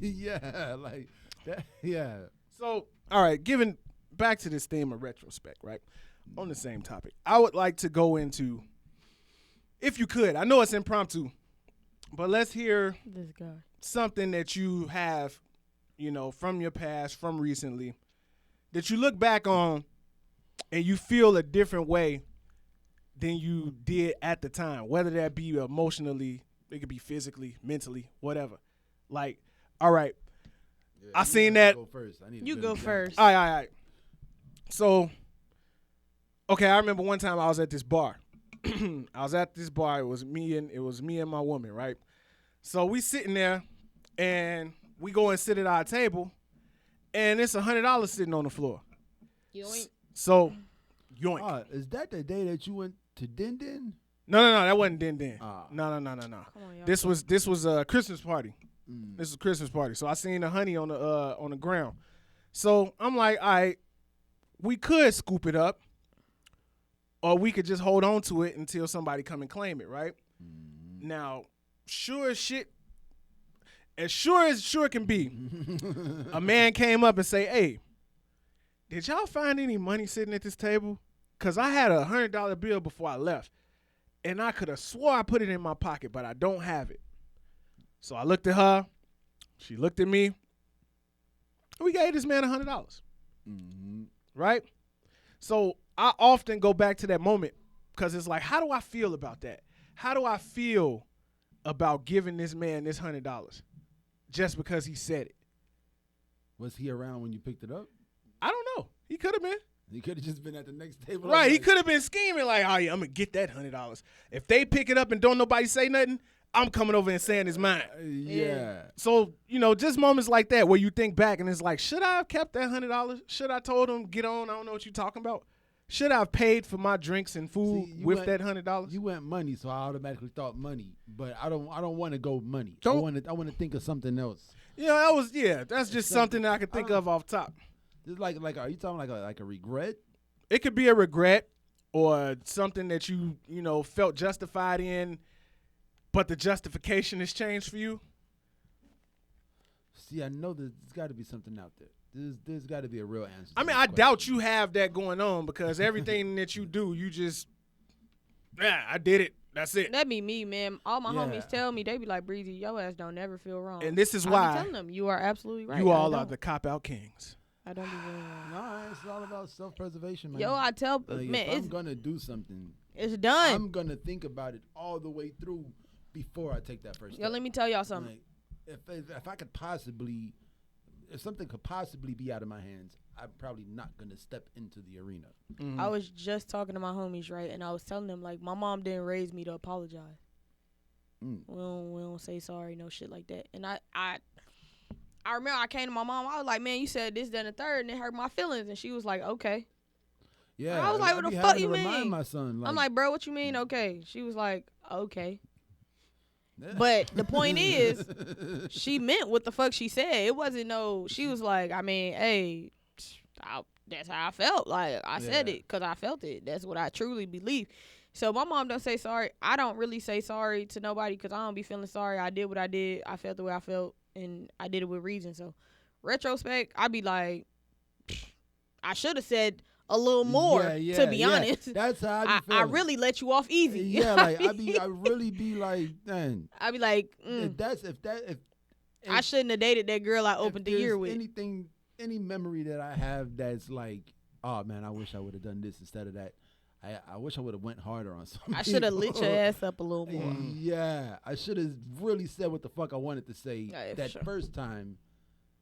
Yeah, like that, yeah. So, all right, giving back to this theme of retrospect, right? On the same topic, I would like to go into, if you could, I know it's impromptu, but let's hear this guy. Something that you have, from your past, from recently, that you look back on and you feel a different way than you did at the time, whether that be emotionally, it could be physically, mentally, whatever. Like, all right, Yeah, I seen that. Go first. You go first. All right. So, okay, I remember one time I was at this bar. It was me and my woman, right? So we sitting there, and we go and sit at our table, and it's $100 sitting on the floor. Yoink. So, yoink. Is that the day that you went to Din Din? No, that wasn't Din Din. No. Come on, This was a Christmas party. This was a Christmas party. So I seen the honey on the ground. So I'm like, all right, we could scoop it up, or we could just hold on to it until somebody come and claim it, right? Now, sure as sure can be, a man came up and say, hey, did y'all find any money sitting at this table? Because I had a $100 bill before I left, and I could have swore I put it in my pocket, but I don't have it. So I looked at her. She looked at me. We gave this man $100. Right? So I often go back to that moment because it's like, how do I feel about that? How do I feel about giving this man this $100 just because he said it? Was he around when you picked it up? I don't know. He could have been. He could have just been at the next table. Right. He could have been scheming like, oh, yeah, I'm going to get that $100. If they pick it up and don't nobody say nothing, I'm coming over and saying it's mine. Yeah. So, just moments like that where you think back and it's like, should I have kept that $100? Should I told him, get on, I don't know what you're talking about? Should I have paid for my drinks and food with that $100? You went money, so I automatically thought money. But I don't want to go money. I want to think of something else. That's just something that I could think of off top. Just like are you talking like a regret? It could be a regret or something that you felt justified in, but the justification has changed for you. See, I know there's got to be something out there. There's got to be a real answer. I mean, I doubt you have that going on because everything that you do, you just, I did it. That's it. That be me, man. All my homies tell me, they be like, Breezy, your ass don't never feel wrong. And this is why I'm telling them, you are absolutely right. You all are the cop-out kings. I don't be feeling wrong. No, it's all about self-preservation, man. Yo, I tell, like, man, if I'm going to do something, it's done. I'm going to think about it all the way through before I take that first step. Yo, let me tell y'all something. Like, if something could possibly be out of my hands, I'm probably not going to step into the arena. Mm-hmm. I was just talking to my homies, right? And I was telling them, like, my mom didn't raise me to apologize. We don't say sorry, no shit like that. And I remember I came to my mom. I was like, man, you said this, that, and the third, and it hurt my feelings. And she was like, okay. Yeah. And I was like, what the fuck you mean? My son, I'm like, bro, what you mean? Okay. She was like, okay. But the point is, she meant what the fuck she said. It wasn't she was like, I mean, hey, that's how I felt. Like, I said it because I felt it. That's what I truly believe. So my mom don't say sorry. I don't really say sorry to nobody because I don't be feeling sorry. I did what I did. I felt the way I felt, and I did it with reason. So retrospect, I be like, I should have said a little more, to be honest. That's how I be feeling. I really let you off easy. Yeah, like I really be like, dang. I be like, if I shouldn't have dated that girl I opened the year with. Any memory that I have that's like, oh man, I wish I would have done this instead of that. I wish I would have went harder on something. I should have lit your ass up a little more. Yeah, I should have really said what the fuck I wanted to say first time,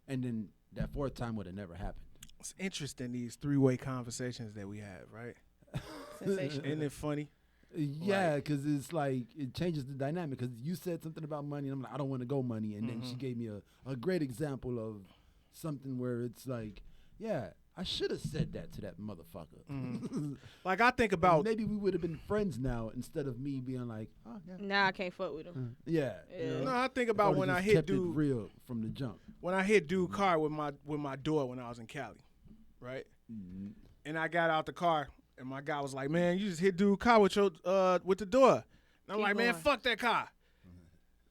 and then that fourth time would have never happened. It's interesting, these three-way conversations that we have, right? Sensational. Isn't it funny? Yeah, because it's like it changes the dynamic. Because you said something about money, and I'm like, I don't want to go money, and then she gave me a great example of something where it's like, yeah, I should have said that to that motherfucker. Like I think about maybe we would have been friends now instead of me being like, oh yeah. Nah, I can't fuck with him. Yeah. Yeah. You know? No, I think about when I hit kept dude it real from the jump. When I hit dude car with my door when I was in Cali, right? Mm-hmm. And I got out the car and my guy was like, "Man, you just hit dude car with your with the door." And I'm Keep like, "Man, going. fuck that car."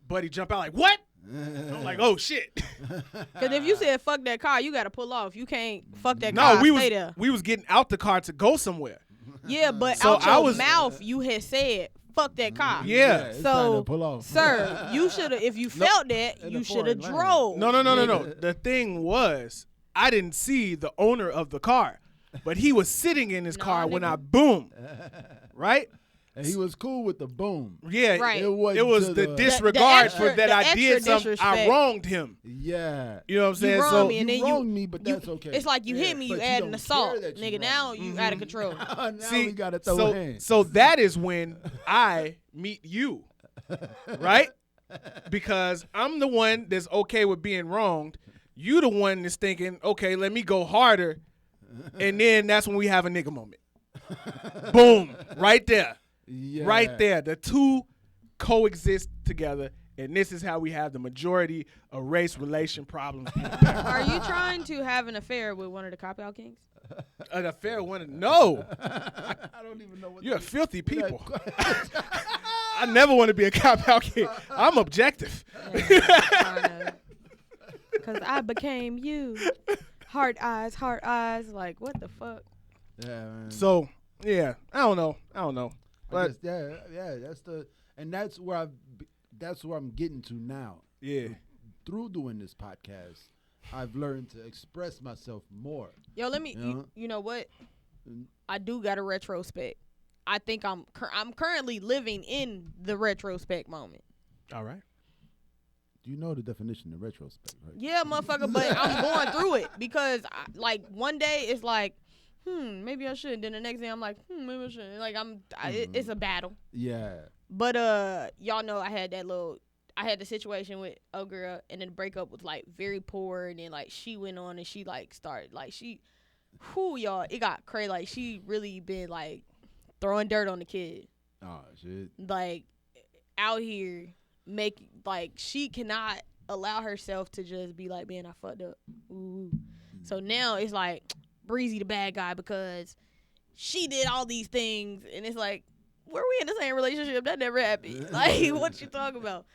Buddy jump out like, "What?" I'm like, "Oh shit." Because if you said fuck that car, you got to pull off. You can't fuck that No, car. we Stay there. was getting out the car to go somewhere. Yeah, but So out I your was- mouth, you had said fuck that car. Yeah. It's time So, to pull off. sir, you should have. If you felt that, In you a should have foreign drove. No. The thing was, I didn't see the owner of the car, but he was sitting in his Nah, car when nigga. I boomed. Right? And he was cool with the boom. Yeah, Right. it wasn't was to the the- disregard extra- for that the I did extra something. I disrespect. wronged him. Yeah. You know what I'm saying? wronged So me, and then you you- wronged me, but You- that's okay. It's like you hit me, you But add don't an care assault, that you nigga. wronged Now me. you out of control. now see, we gotta throw hands. so that is when I meet you, right? Because I'm the one that's okay with being wronged. You the one that's thinking, okay, let me go harder, and then that's when we have a nigga moment. Boom, right there. Yeah. Right there. The two coexist together, and this is how we have the majority of race relation problems. Are you trying to have an affair with one of the Cop Out Kings? An affair one? No. I don't even know what You're a that- filthy people. I never want to be a cop out kid. I'm objective. Because I became you. Heart eyes, like, what the fuck? Yeah, man. So, yeah, I don't know. I But guess, that's where I'm getting to now. yeah, Through doing this podcast, I've learned to express myself more. Yo, let me, Yeah. you know what? I do got a retrospect. I think I'm currently living in the retrospect moment. all right. Do you know the definition of retrospect, right? Yeah, motherfucker, but I'm going through it because, like, one day it's like, maybe I should. Then the next day I'm like, maybe I should. Like, it's a battle. Yeah. But y'all know I had the situation with a girl, and then the breakup was like very poor, and then like she went on and she like started like y'all, it got crazy. Like she really been like throwing dirt on the kid, Oh shit. like out here like she cannot allow herself to just be like, man, I fucked up. Ooh. So now it's like Breezy the bad guy because she did all these things, and it's like, were we in the same relationship? That never happened. Like, what you talking about?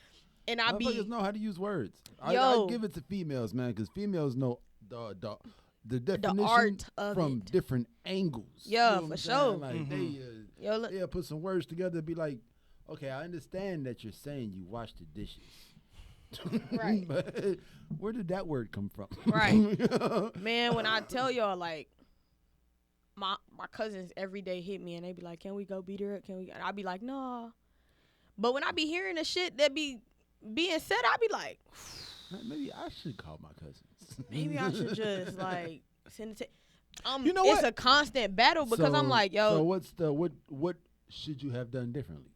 And I Motherfuckers know how to use words. Yo. I give it to females, man, because females know the definition art of from it. different angles. Yeah, what for I'm sure. saying? Like Yo, look, they'll put some words together and be like, okay, I understand that you're saying you wash the dishes. Right. But where did that word come from? Right. Man, when I tell y'all, like, my cousins every day hit me and they be like, can we go beat her up? Can we? And I be like, nah. But when I be hearing the shit that be being said, I be like, Maybe I should call my cousins. maybe I should just like send it to. You know it's what? a constant battle because I'm like, yo, So what's the what should you have done differently?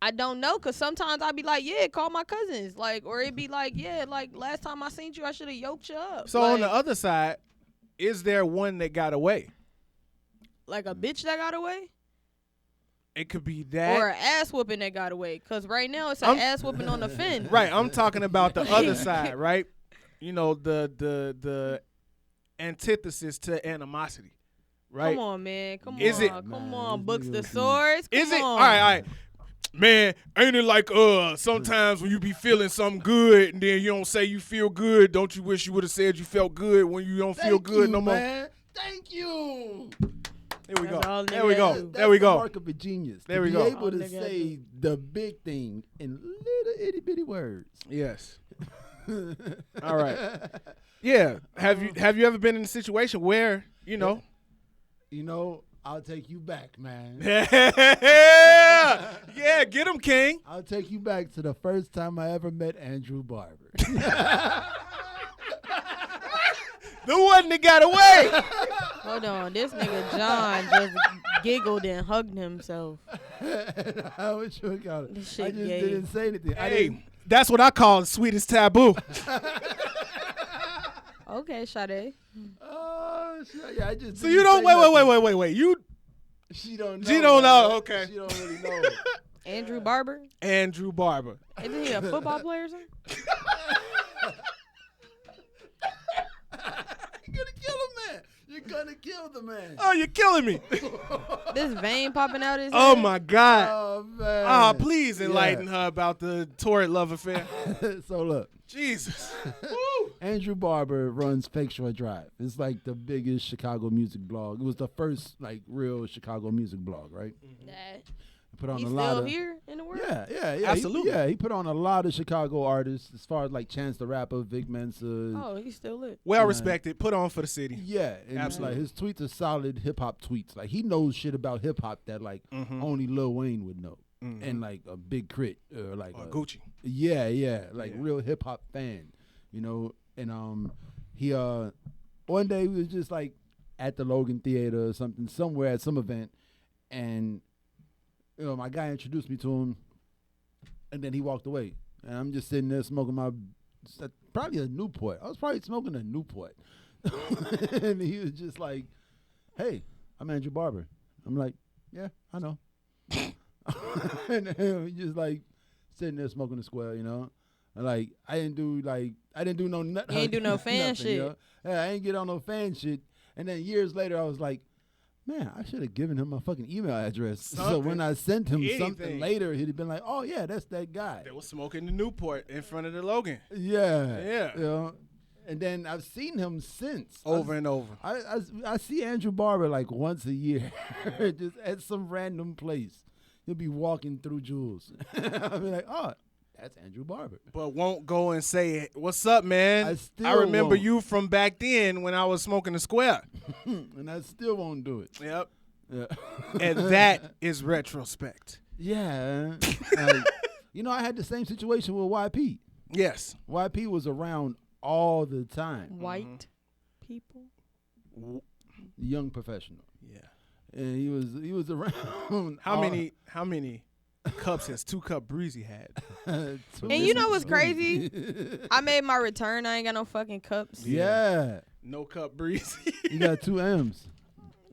I don't know, cause sometimes I be like, yeah, call my cousins, like, or it be like, yeah, like last time I seen you, I should have yoked you up. So like, on the other side, is there one that got away? like a bitch that got away. It could be that. Or an ass whooping that got away. Because right now it's an ass whooping on the fin. Right, I'm talking about the other side, right? You know, the antithesis to animosity, right? Come on, man. Come Is on. it- Come Man, on. this Books nigga the was- swords. Come Is it? on. All right. Man, ain't it like sometimes when you be feeling something good and then you don't say you feel good, don't you wish you would have said you felt good when you don't feel good no more? Man. Thank you. There we That's all go. There we go. niggas There we That's the go. mark of a genius. There we to go. Be able All to niggas say do. the big thing in little itty bitty words. Yes. All right. Yeah. Have you ever been in a situation where, you know? You know, I'll take you back, man. Yeah. Yeah, get him, King. I'll take you back to the first time I ever met Andrew Barber. The one that got away. Hold on. This nigga John just giggled and hugged himself. What you call it? This shit I just gay. didn't say anything. I Hey, didn't. that's what I call the sweetest taboo. Okay, Sade. Yeah, I just. So you don't wait. She don't know. She don't know. Okay. She don't really know. Andrew Barber. Andrew Barber. Isn't he a football player or something? You're gonna kill a man. You're gonna kill the man. Oh, you're killing me. This vein popping out his Oh head. my God. Oh man. Ah, please enlighten her about the torrid love affair. So look. Jesus. Andrew Barber runs Fake Short Drive. It's like the biggest Chicago music blog. It was the first like real Chicago music blog, right? That. Put on He's a lot still of here in the world? Yeah. Absolutely. He put on a lot of Chicago artists as far as like Chance the Rapper, Vic Mensa. Oh, he still live. Well respected. Put on for the city. Yeah, and Absolutely. like his tweets are solid hip hop tweets. Like he knows shit about hip hop that like only Lil Wayne would know, and like a Big Crit or like Or Gucci. Yeah, like real hip hop fan, you know. And he one day we was just like at the Logan Theater or something, somewhere at some event, and you know my guy introduced me to him, and then he walked away, and I'm just sitting there smoking my probably a Newport. I was probably smoking a Newport, and he was just like, "Hey, I'm Andrew Barber." I'm like, "Yeah, I know." And he just like sitting there smoking the square, you know. And like I didn't do no nothing. You ain't do no fan shit. You know? Yeah, I ain't get on no fan shit. And then years later, I was like, man, I should have given him my fucking email address. So when I sent him something later, he'd have been like, oh yeah, that's that guy. They was smoking the Newport in front of the Logan. Yeah. You know? And then I've seen him since. Over and over. I see Andrew Barber like once a year, just at some random place. He'll be walking through Jules. I'll be like, oh, that's Andrew Barber. But won't go and say, what's up, man? I remember you from back then when I was smoking the square. And I still won't do it. Yep. Yeah. And that is retrospect. Yeah. Like, you know, I had the same situation with YP. Yes. YP was around all the time. White people. Young professional. Yeah. And he was around. How many cups has 2 Cup Breezy had? And you know what's crazy? I made my return. I ain't got no fucking cups. Yeah. No Cup Breezy. You got 2 M's.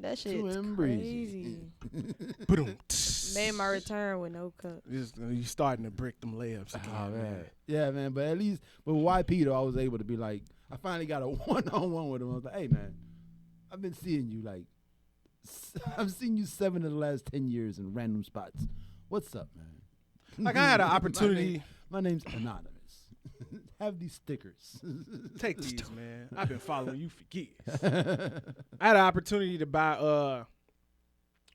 That shit's 2 M crazy. Made my return with no cups. You starting to brick them layups again. Oh, man. Yeah, man. But at least with YP, though, I was able to be like, I finally got a one-on-one with him. I was like, hey, man, I've been seeing you like, I've seen you 7 of the last 10 years in random spots. What's up, man? Like I had an opportunity. My name's Anonymous. Have these stickers. Take these, man. I've been following you for years. I had an opportunity to buy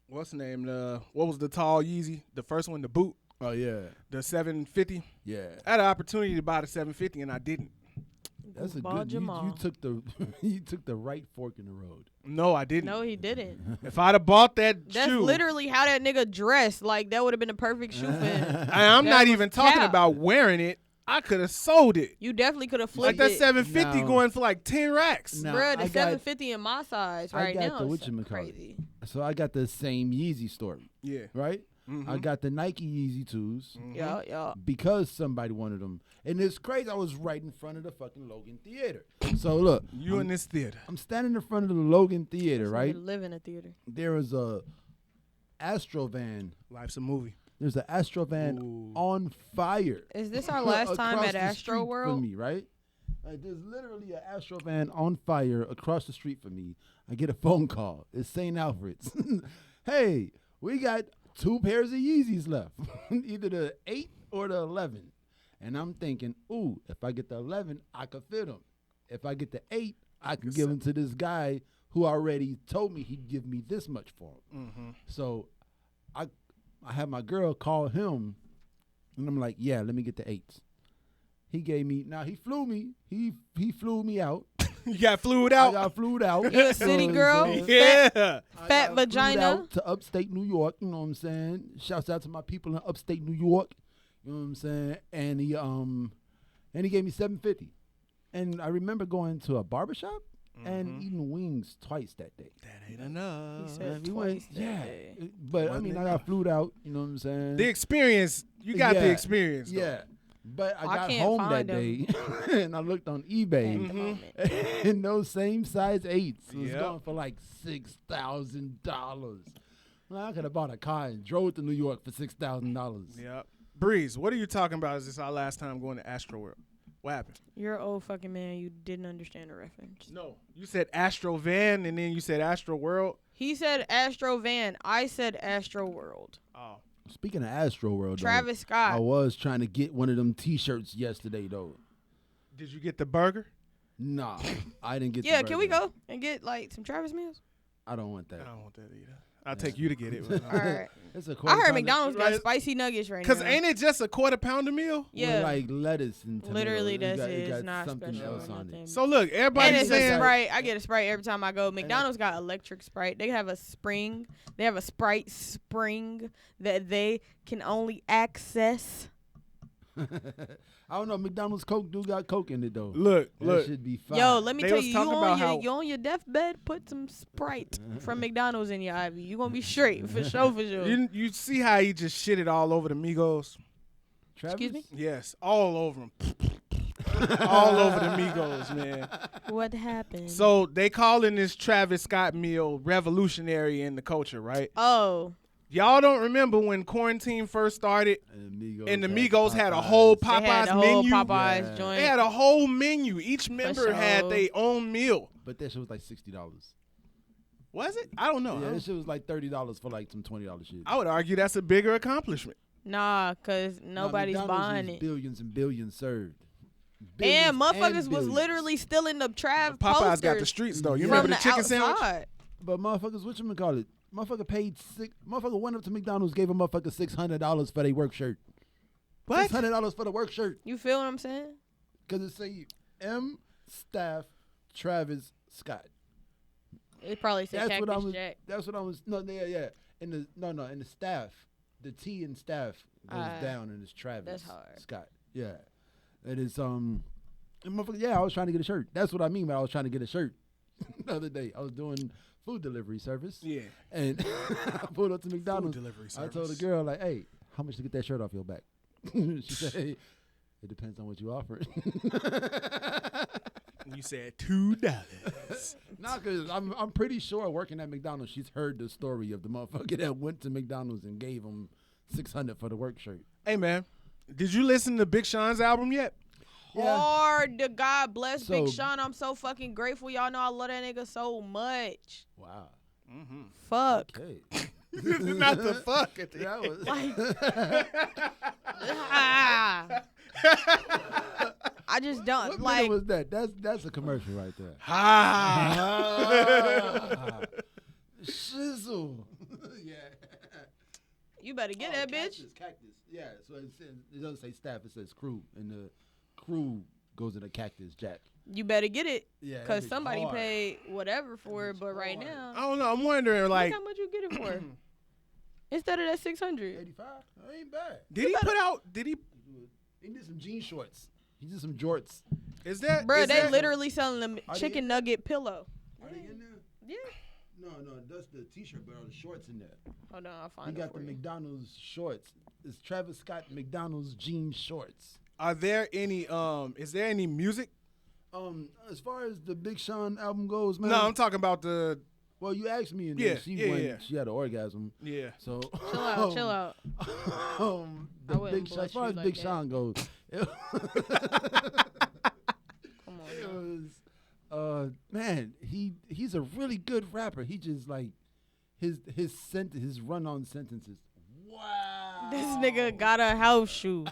what's the name? What was the tall Yeezy? The first one, the boot. Oh yeah. The 750. Yeah. I had an opportunity to buy the 750 and I didn't. That's a good. You took the right fork in the road. No, I didn't. No, he didn't. If I'd have bought that shoe. That's literally how that nigga dressed. Like, that would have been the perfect shoe for him. I'm not even talking about wearing it. I could have sold it. You definitely could have flipped like it. That 750 going for like 10 racks. Bruh, the 750 in my size right now is crazy. So I got the same Yeezy story. Yeah. Right? Mm-hmm. I got the Nike Yeezy 2s. Mm-hmm. Yeah. Because somebody wanted them. And it's crazy. I was right in front of the fucking Logan Theater. So look. In this theater. I'm standing in front of the Logan Theater, right? You live in a theater. There is a Astrovan. Life's a movie. There's an Astrovan on fire. Is this our last time at Astro World? For me, right? There's literally an Astrovan on fire across the street from me. I get a phone call. It's St. Alfred's. Hey, we got 2 pairs of Yeezys left. Either the 8 or the 11. And I'm thinking, ooh, if I get the 11, I could fit them. If I get the 8, I can give them to this guy who already told me he'd give me this much for them. Mm-hmm. So I had my girl call him, and I'm like, yeah, let me get the 8s. He gave me, now he flew me. He flew me out. You got flued out? I got flued out. You a city girl? Yeah. Fat vagina? Out to upstate New York, you know what I'm saying? Shouts out to my people in upstate New York, you know what I'm saying? And he gave me $750. And I remember going to a barbershop and eating wings twice that day. That ain't enough. He said twice that day. But I mean, I got flued out, you know what I'm saying? The experience, you got the experience. Yeah. But I got home that day and I looked on eBay and those same size 8s was going for like $6,000. Well, I could have bought a car and drove to New York for $6,000. Yep. Breeze, what are you talking about? Is this our last time going to Astro World? What happened? You're an old fucking man. You didn't understand the reference. No. You said Astro Van and then you said Astro World. He said Astro Van. I said Astro World. Oh. Speaking of Astro World, Travis Scott. I was trying to get one of them T-shirts yesterday, though. Did you get the burger? Nah, I didn't get the burger. Can we go and get, like, some Travis meals? I don't want that. I don't want that either. I'll take you to get it. All right. It's a I heard McDonald's got spicy nuggets right now. Because ain't it just a $quarter-pounder meal? Yeah. With like lettuce and tomatoes. Literally, that's it. It got It's not something special else or on nothing. it. So look, everybody's and it's saying a Sprite. I get a Sprite every time I go. McDonald's got electric Sprite. They have a spring. They have a Sprite spring that they can only access. I don't know. McDonald's Coke do got Coke in it though. Look. That should be fine. Yo, let me They tell was you, talking about how- you on your deathbed, put some Sprite from McDonald's in your IV. You gonna be straight for sure. You see how he just shitted all over the Migos? Travis? Excuse me? Yes, all over them. All over the Migos, man. What happened? So they calling this Travis Scott meal revolutionary in the culture, right? Oh. Y'all don't remember when quarantine first started and the Migos had a Popeyes. whole They had Popeyes the whole menu? Popeyes joint. They had a whole menu. Each member had sure. their own meal. But that shit was like $60. Was it? I don't know. Yeah, that shit was like $30 for like some $20 shit. I would argue that's a bigger accomplishment. Nah, cause nobody's buying it. Billions and billions served. And Billions motherfuckers and was billions. literally still in the Trav Popeyes posters got the streets though. You from remember the the chicken outside. sandwich? But motherfuckers, whatchamacallit? Motherfucker went up to McDonald's, gave a motherfucker $600 for their work shirt. What? $600 for the work shirt. You feel what I'm saying? Because it say M. Staff Travis Scott. It probably said That's what I Cactus was. Jack. That's what I was. No, yeah. In the staff, the T in staff goes down, and it's Travis. That's hard. Scott. Yeah, it is. And motherfucker, yeah, I was trying to get a shirt. That's what I mean by I was trying to get a shirt. The other day, I was doing food delivery service. Yeah. And I pulled up to McDonald's. Food delivery I service. told the girl like, "Hey, how much to get that shirt off your back?" She said, "Hey, it depends on what you offer." You said $2. Nah, cause I'm pretty sure working at McDonald's, she's heard the story of the motherfucker that went to McDonald's and gave him $600 for the work shirt. Hey man, did you listen to Big Sean's album yet? Yeah. Hard to God bless So- Big Sean. I'm so fucking grateful. Y'all know I love that nigga so much. Wow. Fuck. Okay. Not the fuck at the That was Ah. I just don't what like. minute was that? That's a commercial right there. Shizzle. Yeah. You better get that bitch. Cactus. Yeah. So it doesn't say staff. It says crew, and the crew goes in a Cactus Jack. You better get it. Yeah. Cause somebody paid whatever for it, but right hard. now, I don't know. I'm wondering, like, look how much you get it for. Instead of that 600. 85. That ain't bad. did he put out? Did he? He did some jean shorts. He did some jorts. Is that? Bro, is they that- literally selling them Are they chicken in nugget pillow. Are they in there? Yeah. No, that's the T-shirt, but are the shorts in there? Hold on, I'll He find it got for the you. McDonald's shorts. It's Travis Scott McDonald's jean shorts. Are there any? Is there any music? As far as the Big Sean album goes, man. No, I'm talking about the. Well, you asked me, and Yeah, then she yeah, went. yeah. She had an orgasm. Yeah. So Chill out. The I wouldn't Big Sean, bless as far you as like Big that. Sean goes, Come on. it now. was man, he's a really good rapper. He just like his run on sentences. Wow. This nigga got a house shoe.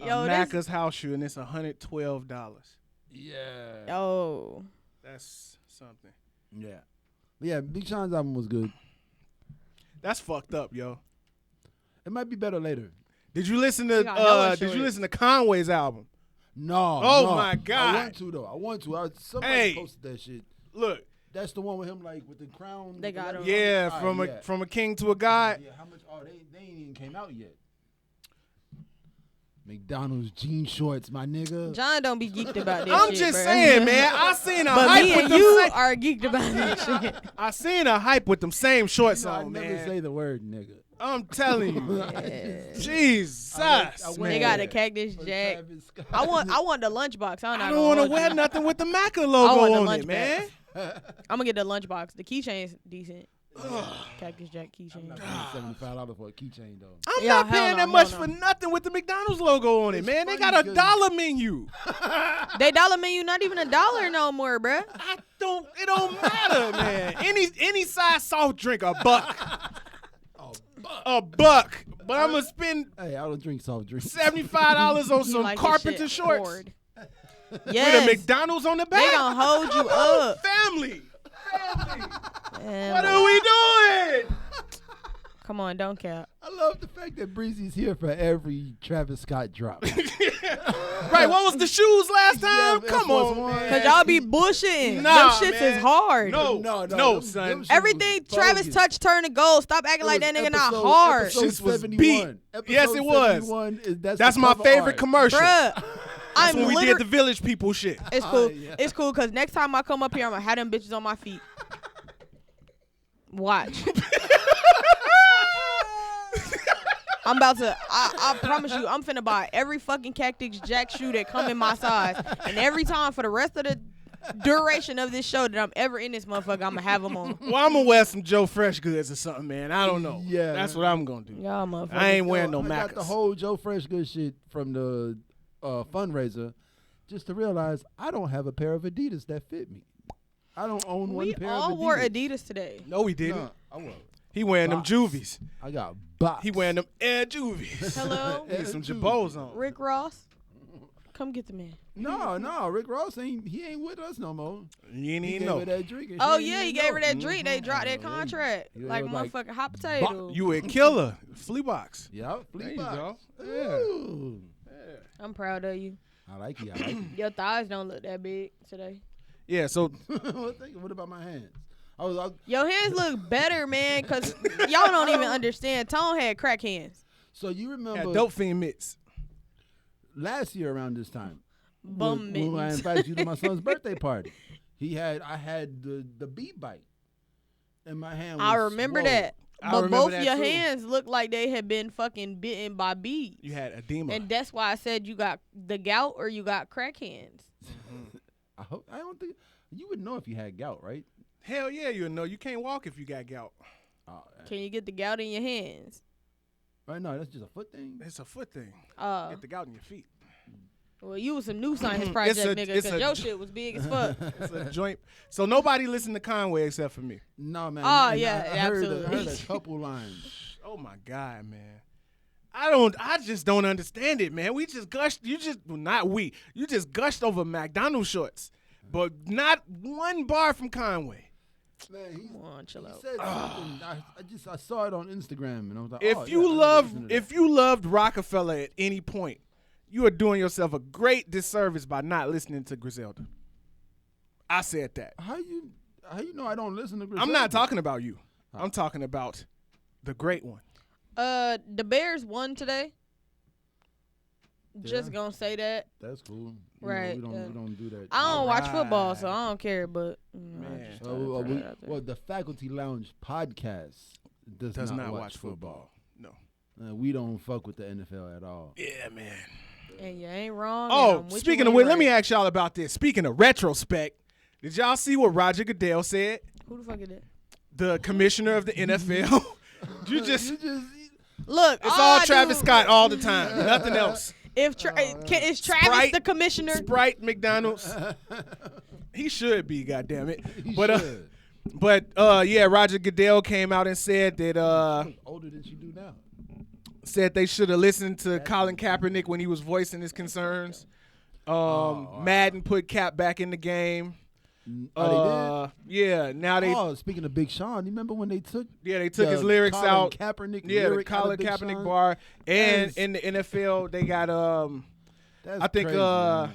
Yo, Macca's house shoe, and it's $112. Yeah. Oh. That's something. Yeah. Yeah, Big Sean's album was good. That's fucked up, yo. It might be better later. Did you listen We to? got hella Did you shorts. listen to Conway's album? No. Oh, no. my God. I want to though. Somebody Hey. posted that shit. Look. That's the one with him like with the crown. They got him. Yeah, All right, from a king to a god. Yeah, how much? Oh, they ain't even came out yet. McDonald's jean shorts, my nigga. John don't be geeked about this I'm shit, just bruh. saying, man. I seen a But hype me with and them. you are geeked about this shit. I seen a hype with them same shorts You know, I on, never man. say the word nigga. I'm telling you. Yeah. Jesus, They got a Cactus Jack. I want the lunchbox. I don't want to wear nothing with the Macca logo on it, man. I'm gonna get the lunchbox. The keychain's decent. Cactus Jack keychain. I'm not paying $75 for a keychain though. I'm not paying that much for nothing with the McDonald's logo on it, man. They got a dollar menu. They dollar menu not even $1 no more, bruh. It don't matter, man. Any size soft drink, $1. $1. But I'm gonna spend Hey, I don't drink soft drinks. $75 on some like carpenter shorts hard. Yes. with a McDonald's on the back. They gonna hold you up. Family. Man, What are we doing? Come on, don't cap. I love the fact that Breezy's here for every Travis Scott drop. Right, what was the shoes last time? Come on, man. Cause y'all be bullshitting. Nah, them shits man. is hard. No, son. Everything Travis touch turn to gold. Stop acting like that nigga not hard. Shit was beat. Yes, it was. That's my favorite commercial. Bruh. That's when we did the Village People shit. It's cool. Yeah. It's cool because next time I come up here, I'm gonna have them bitches on my feet. Watch. I'm about to. I promise you, I'm finna buy every fucking Cactus Jack shoe that come in my size, and every time for the rest of the duration of this show that I'm ever in this motherfucker, I'm gonna have them on. Well, I'm gonna wear some Joe Fresh goods or something, man. I don't know. Yeah, that's what I'm gonna do. Y'all motherfuckers. I ain't wearing no I Maccas. got the whole Joe Fresh good shit from the fundraiser, just to realize I don't have a pair of Adidas that fit me. I don't own one pair of Adidas. We all wore Adidas today. No, we didn't. Nah, I wore He wearing box. them Juvies. I got box. He wearing them Air Juvies. Hello? He some Jabos on. Rick Ross, come get the man. No, Rick Ross ain't with us no more. You ain't He even gave know. her that drink. Oh yeah, he gave her that drink. They dropped that Yeah. contract Yeah, like like motherfucking hot potato. You a killer. Flea box. Yep, There you box. go. Ooh. I'm proud of you. I like it. Your thighs don't look that big today. Yeah, so What about my hands? I Your hands look better, man, because y'all don't even understand. Tone had crack hands. So you remember had dope fiend mitts. last year around this time Bum when I mittens. invited you to my son's birthday party. I had the beat bite in my hand. I was remember swole. that. I But remember both that your too. hands looked like they had been fucking bitten by bees. You had edema. And that's why I said you got the gout or you got crack hands. I don't think you would know if you had gout, right? Hell yeah, you know. You can't walk if you got gout. Can you get the gout in your hands? Right now, that's just a foot thing. It's a foot thing. Get the gout in your feet. Well, you was some new science project nigga it's because your shit was big as fuck. It's a joint. So nobody listened to Conway except for me. No, man. Oh, and yeah, I heard absolutely. a couple lines. Oh my God, man. I just don't understand it, man. We just gushed. You just gushed over McDonald's shorts, but not one bar from Conway. Man, Come on, chill out. said something. I saw it on Instagram and I was like, If you loved Rockefeller at any point, you are doing yourself a great disservice by not listening to Griselda. I said that. how you know I don't listen to Griselda? I'm not talking about you. I'm talking about the great one. The Bears won today. Just Yeah. gonna say that. That's cool. Right, We don't do that. I don't watch football, Alright. so I don't care. But Man. I just thought I'd throw that out there. Well, the Faculty Lounge podcast does not watch football. No. We don't fuck with the NFL at all. Yeah, man. And you ain't wrong. Oh, and I'm with you speaking when of which, you're let me right. ask y'all about this. Speaking of retrospect, did y'all see what Roger Goodell said? Who the fuck is that? The commissioner of the NFL. you just Look, it's all I Travis do- Scott all the time. Nothing else. If is Travis Sprite- the commissioner? Sprite McDonald's. He should be, goddammit. He But should. yeah, Roger Goodell came out and said that older than she do now. said they should have listened to Colin Kaepernick when he was voicing his concerns. Madden put Cap back in the game. Oh, Yeah, now they they did? Speaking of Big Sean, you remember when they took took his lyrics Colin out. Kaepernick Yeah, the lyric out of Colin Big Kaepernick Sean? bar. And That's- in the NFL, they got That's I think crazy, man.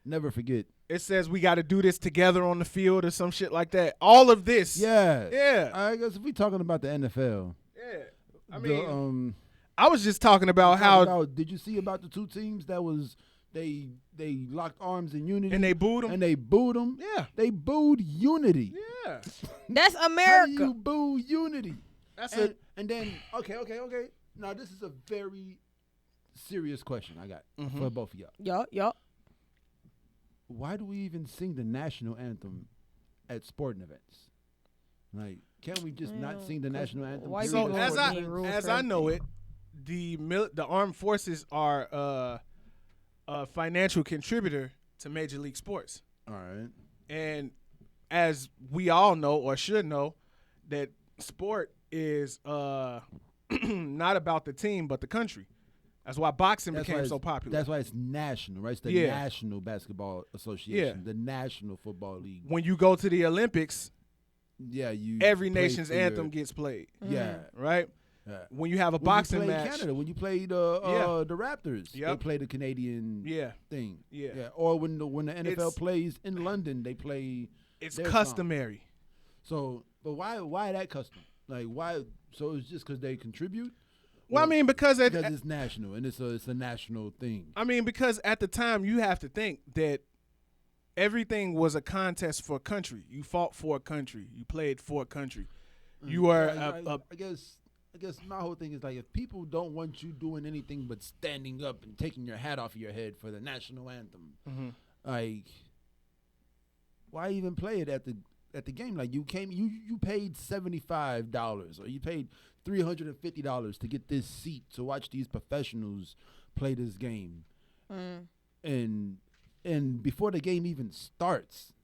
Never forget. it says we got to do this together on the field or some shit like that. All of this. Yeah. Yeah. I guess if we talking about the NFL. Yeah. I mean, the, I was just talking about how did you see about the two teams that was they locked arms in unity and they booed him. and they booed them? Yeah. They booed unity. Yeah. That's How do America. you boo unity? And then okay. Now this is a very serious question I got for both of y'all. Yup. Why do we even sing the national anthem at sporting events? Like, can't we just not sing the national anthem? So as I know it, the armed forces are a financial contributor to Major League Sports. All right. And as we all know or should know, that sport is not about the team but the country. That's why boxing became so popular. That's why it's national, right? It's the National Basketball Association, the National Football League. When you go to the Olympics, every nation's anthem gets played. Yeah. Right? Yeah. When you have a boxing match. Canada, when you play the Raptors, they play the Canadian thing. Yeah. Or when the NFL plays in London, they play It's customary. Song. So, but why that custom? Like, why? So it's just because they contribute? Well, I mean, because it's national and it's a national thing. I mean, because at the time you have to think that everything was a contest for a country. You fought for a country. You played for a country. You are. I guess my whole thing is like, if people don't want you doing anything but standing up and taking your hat off your head for the national anthem, like, why even play it at the game? Like, you paid $75 or you paid $350 to get this seat to watch these professionals play this game, and before the game even starts,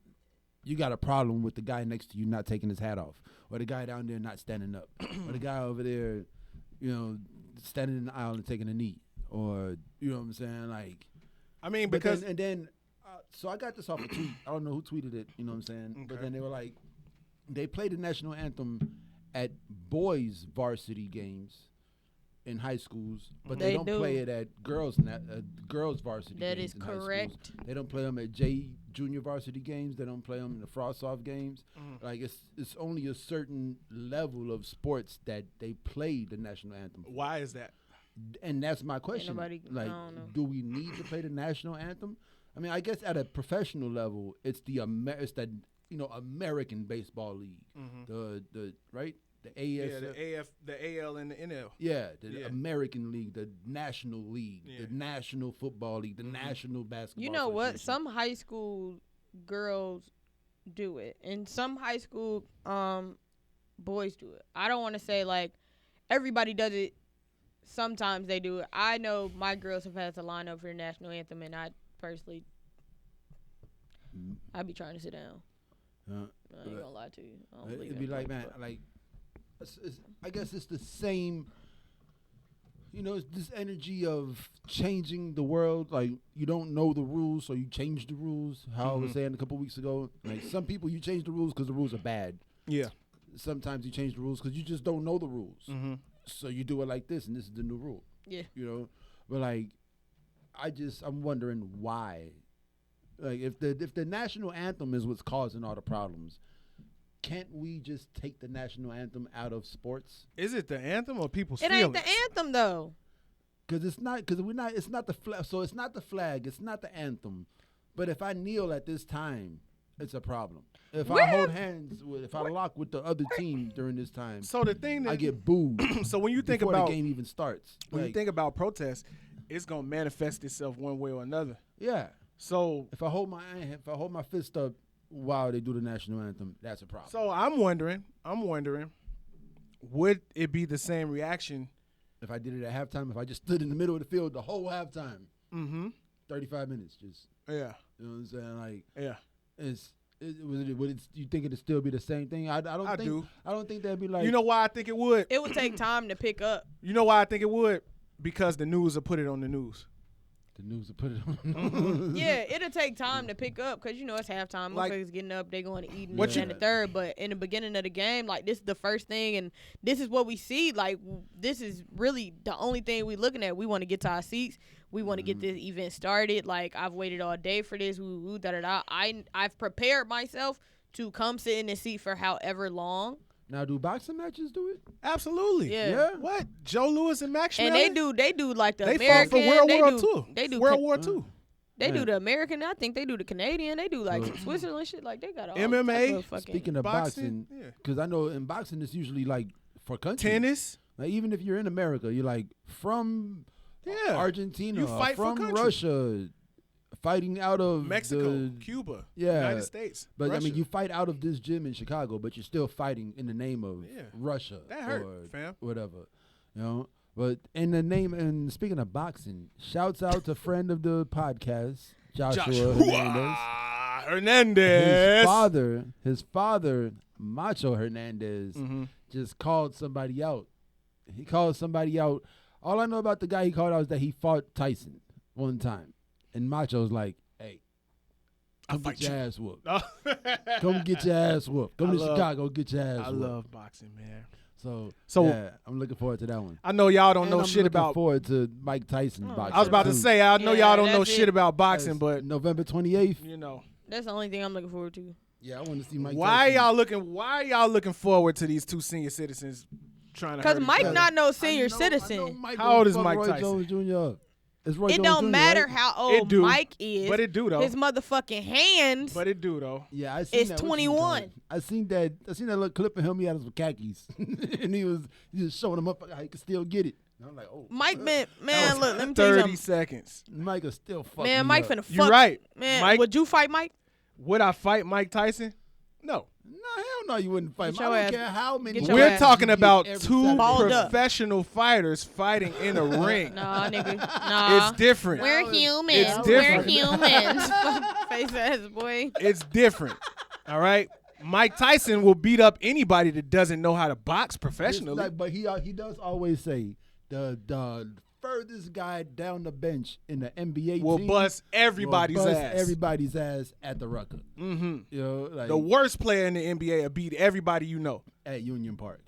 you got a problem with the guy next to you not taking his hat off, or the guy down there not standing up, or the guy over there, standing in the aisle and taking a knee, or you know what I'm saying? Like, I mean, so I got this off a tweet. I don't know who tweeted it. You know what I'm saying? Okay. But then they were like, they played the national anthem at boys' varsity games in high schools, but they don't play it at girls' varsity games. That is in correct. High schools. They don't play them at junior varsity games. They don't play them in the frost-off games. Like, it's only a certain level of sports that they play the national anthem. Why is that? And that's my question. Like, do we need to play the national anthem? I mean, I guess at a professional level, it's the American Baseball League, the right, the AS, the AL and the NL. Yeah, the American League, the National League, the National Football League, the National Basketball. You know what? Some high school girls do it, and some high school boys do it. I don't want to say like everybody does it. Sometimes they do it. I know my girls have had to line up for the national anthem, and I personally, I'd be trying to sit down. I ain't gonna lie to you. It'd be like, man, like, I guess it's the same. It's this energy of changing the world. Like, you don't know the rules, so you change the rules. How I was saying a couple weeks ago. Like, some people, you change the rules because the rules are bad. Yeah. Sometimes you change the rules because you just don't know the rules. So you do it like this, and this is the new rule. Yeah. But like, I'm wondering why. Like, if the national anthem is what's causing all the problems, can't we just take the national anthem out of sports? Is it the anthem or people's feelings? It ain't the anthem though. It's not the flag. So it's not the flag. It's not the anthem. But if I kneel at this time, it's a problem. If I hold hands, if I lock with the other team during this time, so the thing that I get booed. So when you think before about the game even starts, when you think about protest, it's gonna manifest itself one way or another. Yeah. So if I hold my fist up while they do the national anthem, that's a problem. So I'm wondering, would it be the same reaction if I did it at halftime? If I just stood in the middle of the field the whole halftime, 35 minutes, just Yeah. You know what I'm saying? Like, yeah. You think it'd still be the same thing? I don't think that'd be like. You know why I think it would? It would take time to pick up. You know why I think it would? Because the news will put it on the news. The news will put it on the news. Yeah, it'll take time to pick up because, it's halftime. Motherfuckers getting up, they going to eat and the third. But in the beginning of the game, like, this is the first thing, and this is what we see. Like, this is really the only thing we looking at. We want to get to our seats. We want to get this event started. Like, I've waited all day for this. I've prepared myself to come sit in the seat for however long. Now, do boxing matches do it? Absolutely. Yeah. What? Joe Louis and Max Schmeling? And they do like the they American. They fought for World War II. They do World War II. They do the American. I think they do the Canadian. They do like Switzerland shit. Like, they got all MMA. Speaking of boxing, because I know in boxing it's usually like for country. Tennis. Like even if you're in America, you're like from Argentina, you fight from for country. Russia, fighting out of Mexico, Cuba, yeah, United States. But Russia. I mean, you fight out of this gym in Chicago, but you're still fighting in the name of Russia. That hurt, or fam. whatever, you know. But in the name, and speaking of boxing, shouts out to friend of the podcast, Joshua Hernandez. His father, Macho Hernandez, just called somebody out. He called somebody out. All I know about the guy he called out is that he fought Tyson one time. And Macho's like, hey, come get your ass whooped. Come get your ass whooped. Come to Chicago, get your ass whooped. I love boxing, man. So yeah, I'm looking forward to that one. I know y'all don't know I'm shit about. Looking forward to Mike Tyson boxing. I was about to say, I know y'all don't know shit about boxing, but November 28th. You know, that's the only thing I'm looking forward to. Yeah, I want to see Mike. Why Tyson. Why y'all looking forward to these two senior citizens trying to? Because Mike not no senior citizen. How old is Mike Tyson? Jones Jr. It don't matter how old Mike is. But it do though. His motherfucking hands. But it do though. Yeah, I seen it's that. 21. I seen that little clip of him. He had some khakis, and he was showing them up how he could still get it. And I'm like, oh, Mike been man. Look, let me tell you something. 30 seconds. Mike is still fucking. Man, Mike finna fuck. You're right, man. Mike, would you fight Mike? Would I fight Mike Tyson? No. No, hell no, you wouldn't fight him. I don't care how many. We're talking about two professional fighters fighting in a ring. Nah, nigga. Nah. It's different. We're humans. It's different. We're humans. Face ass boy. It's different. All right? Mike Tyson will beat up anybody that doesn't know how to box professionally. Like, but he does always say the furthest guy down the bench in the NBA will team bust everybody's ass. Everybody's ass at the Rucker. Mm-hmm. You know, like the worst player in the NBA will beat everybody you know at Union Park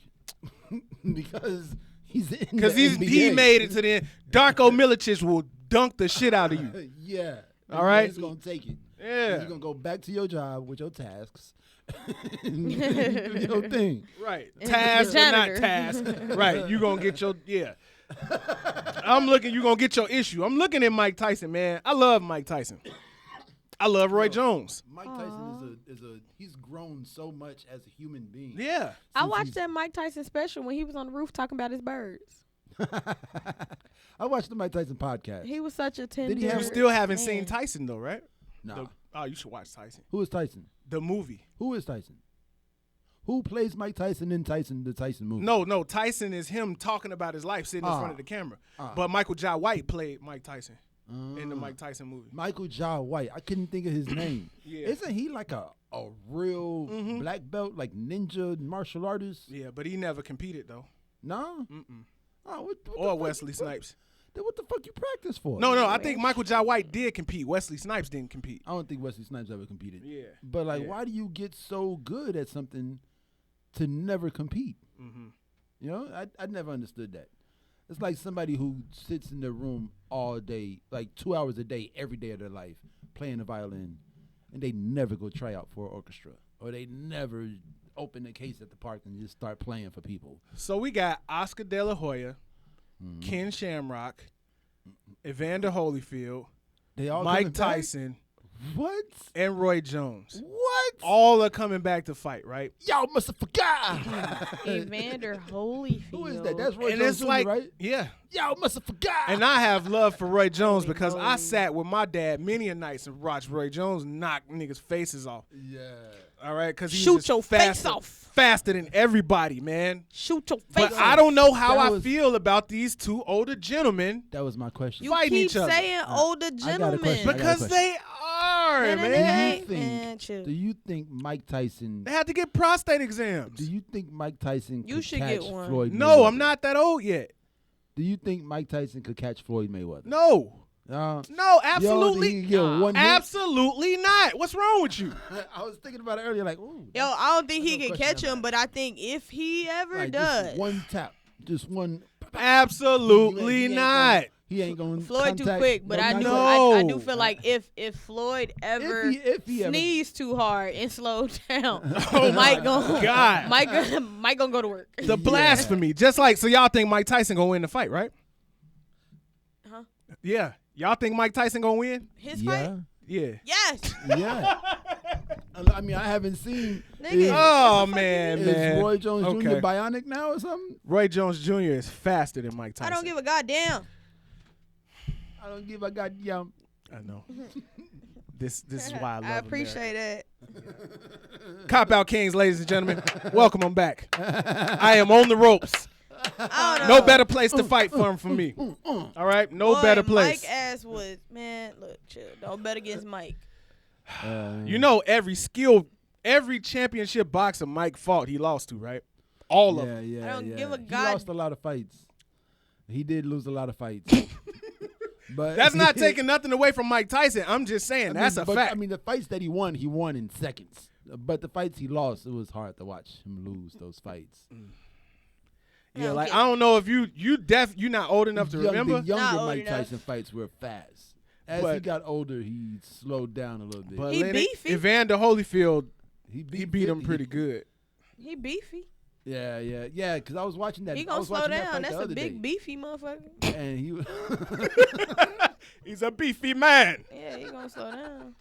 because he's in because he made it to the end. Darko Milicic will dunk the shit out of you. Yeah. All right. He's gonna take it. Yeah. You're gonna go back to your job with your tasks. Do your thing. Right. Task or not task. Right. You gonna get your I'm looking. You gonna get your issue. I'm looking at Mike Tyson, man. I love Mike Tyson. I love Roy Jones. Mike Tyson is a he's grown so much as a human being. Yeah. I watched that Mike Tyson special when he was on the roof talking about his birds. I watched the Mike Tyson podcast. He was such a tender. You still haven't seen Tyson though, right? No. Oh, you should watch Tyson. Who is Tyson? The movie. Who is Tyson? Who plays Mike Tyson in the Tyson movie? No. Tyson is him talking about his life sitting in front of the camera. But Michael Jai White played Mike Tyson in the Mike Tyson movie. Michael Jai White. I couldn't think of his name. Yeah. Isn't he like a real black belt, like ninja martial artist? Yeah, but he never competed though. No? Mm-mm. Oh, what or Wesley Snipes. Then what the fuck you practice for? No, I think Michael Jai White did compete. Wesley Snipes didn't compete. I don't think Wesley Snipes ever competed. Yeah. But why do you get so good at something to never compete? Mm-hmm. You know, I never understood that. It's like somebody who sits in their room all day, like 2 hours a day, every day of their life, playing the violin, and they never go try out for an orchestra, or they never open a case at the park and just start playing for people. So we got Oscar De La Hoya, Ken Shamrock, Evander Holyfield, Mike Tyson, what? And Roy Jones. What? All are coming back to fight, right? Y'all must have forgot. Evander Holyfield. Who is that? That's Roy and Jones, it's like, right? Yeah. Y'all must have forgot. And I have love for Roy Jones because I sat with my dad many a nights and watched Roy Jones knock niggas' faces off. Yeah. All right, because he's shoot your face off faster than everybody, man. Shoot your face off. But I don't know how I feel about these two older gentlemen. That was my question. You fighting keep each other. saying older gentlemen because they are, man. Do you think Mike Tyson? They had to get prostate exams. Do you think Mike Tyson could should catch get one. Floyd Mayweather? No, I'm not that old yet. Do you think Mike Tyson could catch Floyd Mayweather? No. No, absolutely. Absolutely not. What's wrong with you? I was thinking about it earlier, like, ooh. Yo, I don't think he can catch him, but I think if he ever does, just one tap, just one. Absolutely not. He ain't going. Floyd too quick, but I do feel like if Floyd ever sneezed too hard and slowed down, Mike gonna go to work. The blasphemy, just like so. Y'all think Mike Tyson gonna win the fight, right? Huh? Yeah. Y'all think Mike Tyson gonna win? His fight? Yeah. Yes. Yeah. I mean, I haven't seen Nigga, man. Is Roy Jones Jr. bionic now or something? Roy Jones Jr. is faster than Mike Tyson. I don't give a goddamn. I don't give a goddamn. I know. This is why I love I appreciate it. Cop Out Kings, ladies and gentlemen. Welcome them back. I am on the ropes. I don't know. No better place to fight from me. All right? No better place. Mike ass was, man, look, chill. Don't bet against Mike. You know every championship boxer Mike fought, he lost to, right? All of them. Yeah, I don't give a He god. lost a lot of fights. He did lose a lot of fights. But That's not taking nothing away from Mike Tyson. I'm just saying that's a fact. I mean, the fights that he won in seconds. But the fights he lost, it was hard to watch him lose those fights. Yeah, like I don't know if you're not old enough to remember. The younger Not Mike old enough. Tyson fights were fast. As he got older, he slowed down a little bit. But He beefy. Evander Holyfield, he he beat him pretty good. He beefy. Yeah. Because I was watching that. He I gonna was slow watching that down. fight That's the a other big day. beefy motherfucker. And he He's a beefy man. Yeah, he gonna slow down.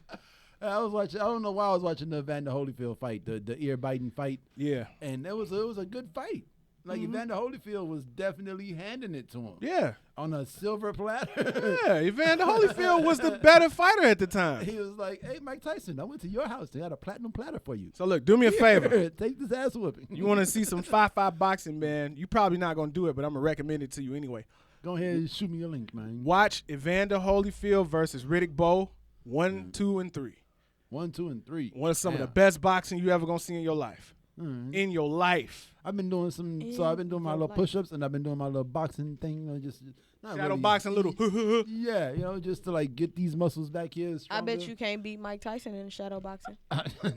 I was watching. I don't know why I was watching the Evander Holyfield fight, the ear biting fight, Yeah. and it was a good fight. Like Evander Holyfield was definitely handing it to him. Yeah. On a silver platter. Yeah. Evander Holyfield was the better fighter at the time. He was like, "Hey, Mike Tyson, I went to your house. They got a platinum platter for you. So look, do me a favor. Here, take this ass whooping. You want to see some 5-5 boxing, man? You probably not gonna do it, but I'm gonna recommend it to you anyway. Go ahead and shoot me your link, man. Watch Evander Holyfield versus Riddick Bowe 1, 2, and 3. 1, 2, and 3. One of some of the best boxing you ever gonna see in your life. In your life. I've been doing I've been doing my little push-ups and I've been doing my little boxing thing, just not Shadow really, boxing, little. Yeah, just to like get these muscles back here. I bet you can't beat Mike Tyson in shadow boxing.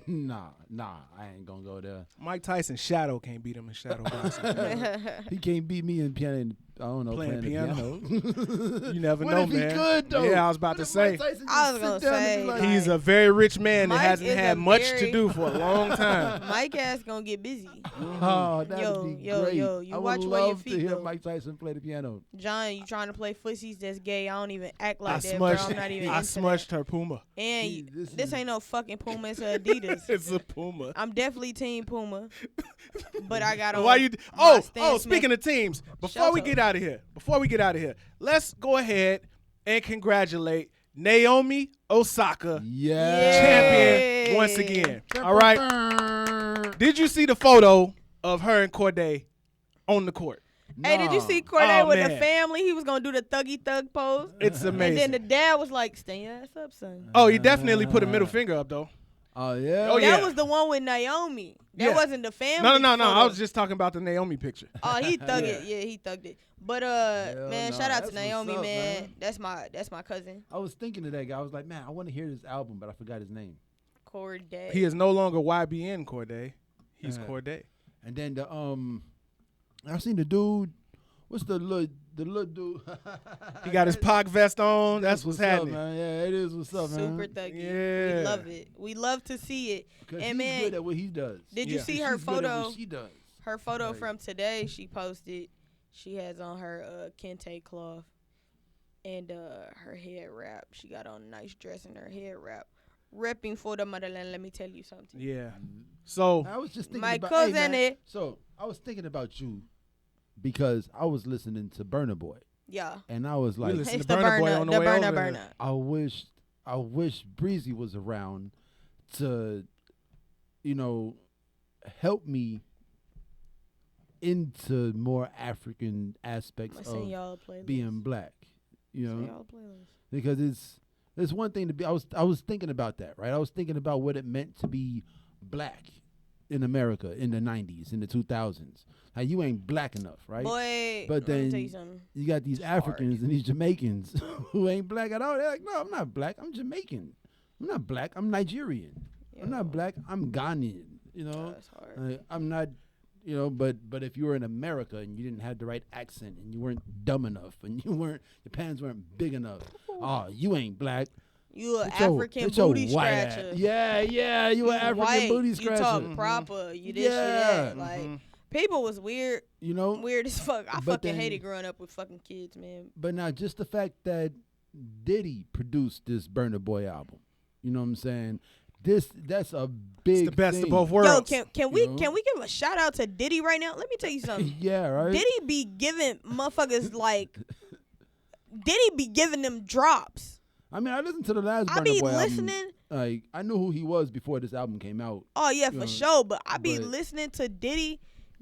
Nah, I ain't gonna go there. Mike Tyson shadow can't beat him in shadow boxing. He can't beat me in piano. I don't know, Playing playing piano. the You never What know, if he man. could, though? Yeah, I was about What to if Mike say. Tyson I just was sit gonna down and say, be like, He's a very rich man that Mike hasn't is had a much very- to do for a long time. Mike ass gonna get busy. oh, that would be great. You I would watch where your love to feet hear go. Mike Tyson play the piano. John, you trying to play footsies that's gay. I don't even act I like that, bro. smushed, I'm not even I into smushed her Puma. that. And See, this ain't no fucking Puma. It's a Adidas. It's a Puma. I'm definitely team Puma. But I got on Why you? my Oh, Stan speaking Smith of teams, before we Shelter. get out of here, let's go ahead and congratulate Naomi Osaka, champion once again. All right. Did you see the photo of her and Corday on the court? Hey, did you see Corday Oh, with man. the family? He was gonna do the thuggy thug pose. It's amazing. And then the dad was like, "Stand your ass up, son." Oh, he definitely put a middle finger up though. Oh yeah. Oh, That yeah. was the one with Naomi. That Yeah. wasn't the family. No. photo. I was just talking about the Naomi picture. Oh, he thugged it. Yeah, he thugged it. But man, no, shout out that's to Naomi, what's up, man. man. That's my cousin, I was thinking of that guy. I was like, man, I want to hear this album, but I forgot his name. Corday. He is no longer YBN Corday. He's Corday. And then I seen the dude. What's the little dude? He got his Pac vest on. That's what's up, happening. man. Yeah, it is what's up, man. Super thuggy. Yeah. We love it. We love to see it. 'Cause And he's man, good at what he does. did you Yeah. see She's her good at photo? what she does. Her photo Right. from today, she posted. She has on her kente cloth and her head wrap. She got on a nice dress and her head wrap. Repping for the motherland. Let me tell you something. Yeah. So I was just thinking My about cousin hey, man, it- So I was thinking about you because I was listening to Burna Boy, Yeah. and I was like, listen It's to the Burna Boy burner. on the The way burner over burner. I wish Breezy was around to, help me into more African aspects I'm gonna send of y'all a playlist. being black. Send y'all a playlist. Because it's one thing to be. I was thinking about that, right? I was thinking about what it meant to be black in America in the 90s, in the 2000s. Like, you ain't black enough, right? Boy, But let me then tell you something. you got these Africans and these Jamaicans who ain't black at all. They're like, no, I'm not black. I'm Jamaican. I'm not black. I'm Nigerian. I'm Yo, not black. I'm Ghanaian. That's hard. I'm not. But if you were in America and you didn't have the right accent and you weren't dumb enough and your pants weren't big enough, oh, you ain't black. You an Get your- African get your booty white ass. scratcher. Yeah, you an African white, booty scratcher. You talk proper. You this, you that. Like, people was weird. Weird as fuck. I But fucking then- hated growing up with fucking kids, man. But now just the fact that Diddy produced this Burna Boy album, you know what I'm saying? That's a big. It's the best thing. of both worlds. Yo, can we give a shout out to Diddy right now? Let me tell you something. Yeah, right. Diddy be giving motherfuckers like Diddy be giving them drops. I mean, I listened to the last Burna be Boy listening. album. Like, I knew who he was before this album came out. Oh yeah, for sure. But I be listening to Diddy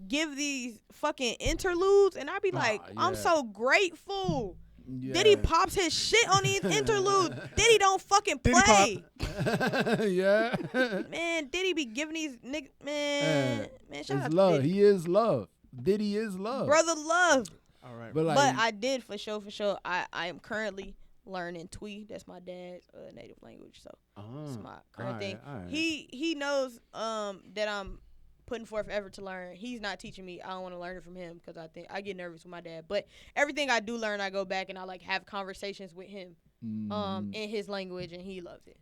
give these fucking interludes, and I be like, I'm so grateful. Yeah. Diddy pops his shit on these interludes. Diddy don't fucking play. Yeah. Man, Diddy be giving these niggas, man, shout out love. to Diddy. He is love. Diddy is love. Brother love. All right. But I did for sure. I am currently learning Twi. That's my dad's native language. So it's my current thing. Right. He knows that I'm putting forth effort to learn. He's not teaching me. I don't want to learn it from him because I think I get nervous with my dad. But everything I do learn, I go back and I like have conversations with him in his language, and he loves it.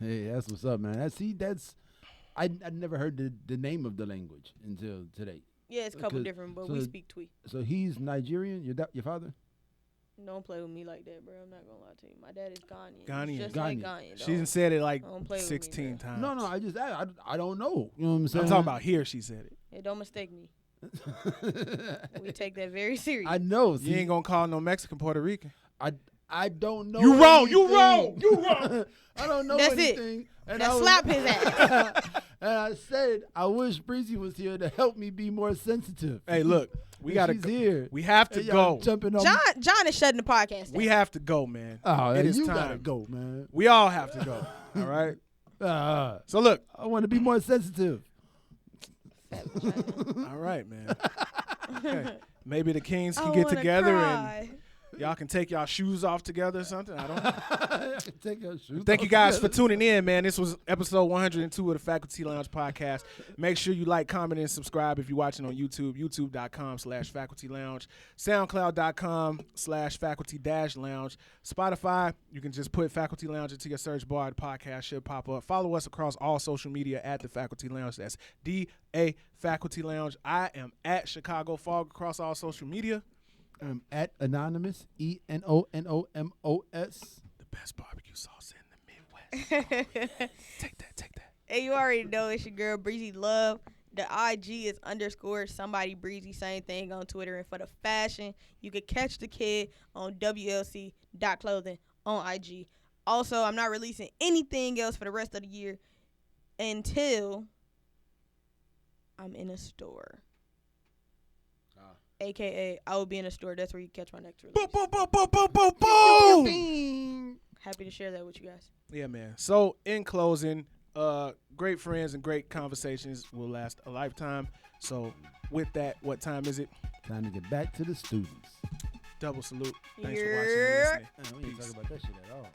Hey, that's what's up, man. I never heard the name of the language until today. Yeah, it's a couple different, but we speak Twi. So he's Nigerian. Your father? Don't play with me like that, bro. I'm not gonna lie to you. My dad is Ghanaian. Ghanaian. Just like Ghanaian. She said it like 16 times. No, I don't know. You know what I'm saying? I'm talking about here. She said it. Hey, don't mistake me. We take that very serious. I know. You ain't gonna call no Mexican Puerto Rican. I don't know. You wrong. I don't know That's anything. it. And slap his ass. And I said, I wish Breezy was here to help me be more sensitive. Hey, look, we gotta go. Here. We have to go. Jumping on John is shutting the podcast down. We have to go, man. Oh, it is you time. gotta go, man. We all have to go. All right. So look, I want to be more sensitive. All right, man. Okay. Maybe the Kings can get together and y'all can take y'all shoes off together or something. I don't know. Take your shoes Thank you guys for tuning in, man. This was episode 102 of the Faculty Lounge podcast. Make sure you like, comment, and subscribe if you're watching on YouTube, youtube.com/Faculty Lounge, soundcloud.com/Faculty-Lounge, Spotify. You can just put Faculty Lounge into your search bar. The podcast should pop up. Follow us across all social media at the Faculty Lounge. That's DA Faculty Lounge. I am at Chicago Fog across all social media. At Anonymous, ENONOMOS. The best barbecue sauce in the Midwest. Take that. Hey, you already know it's your girl Breezy Love. The IG is _somebody Breezy. Same thing on Twitter. And for the fashion, you can catch the kid on WLC.clothing on IG. Also, I'm not releasing anything else for the rest of the year until I'm in a store. AKA, I will be in a store. That's where you catch my next release. Boom. Happy to share that with you guys. Yeah, man. So, in closing, great friends and great conversations will last a lifetime. So, with that, what time is it? Time to get back to the students. Double salute. Thanks for watching and listening. Man, we ain't talking about that shit at all.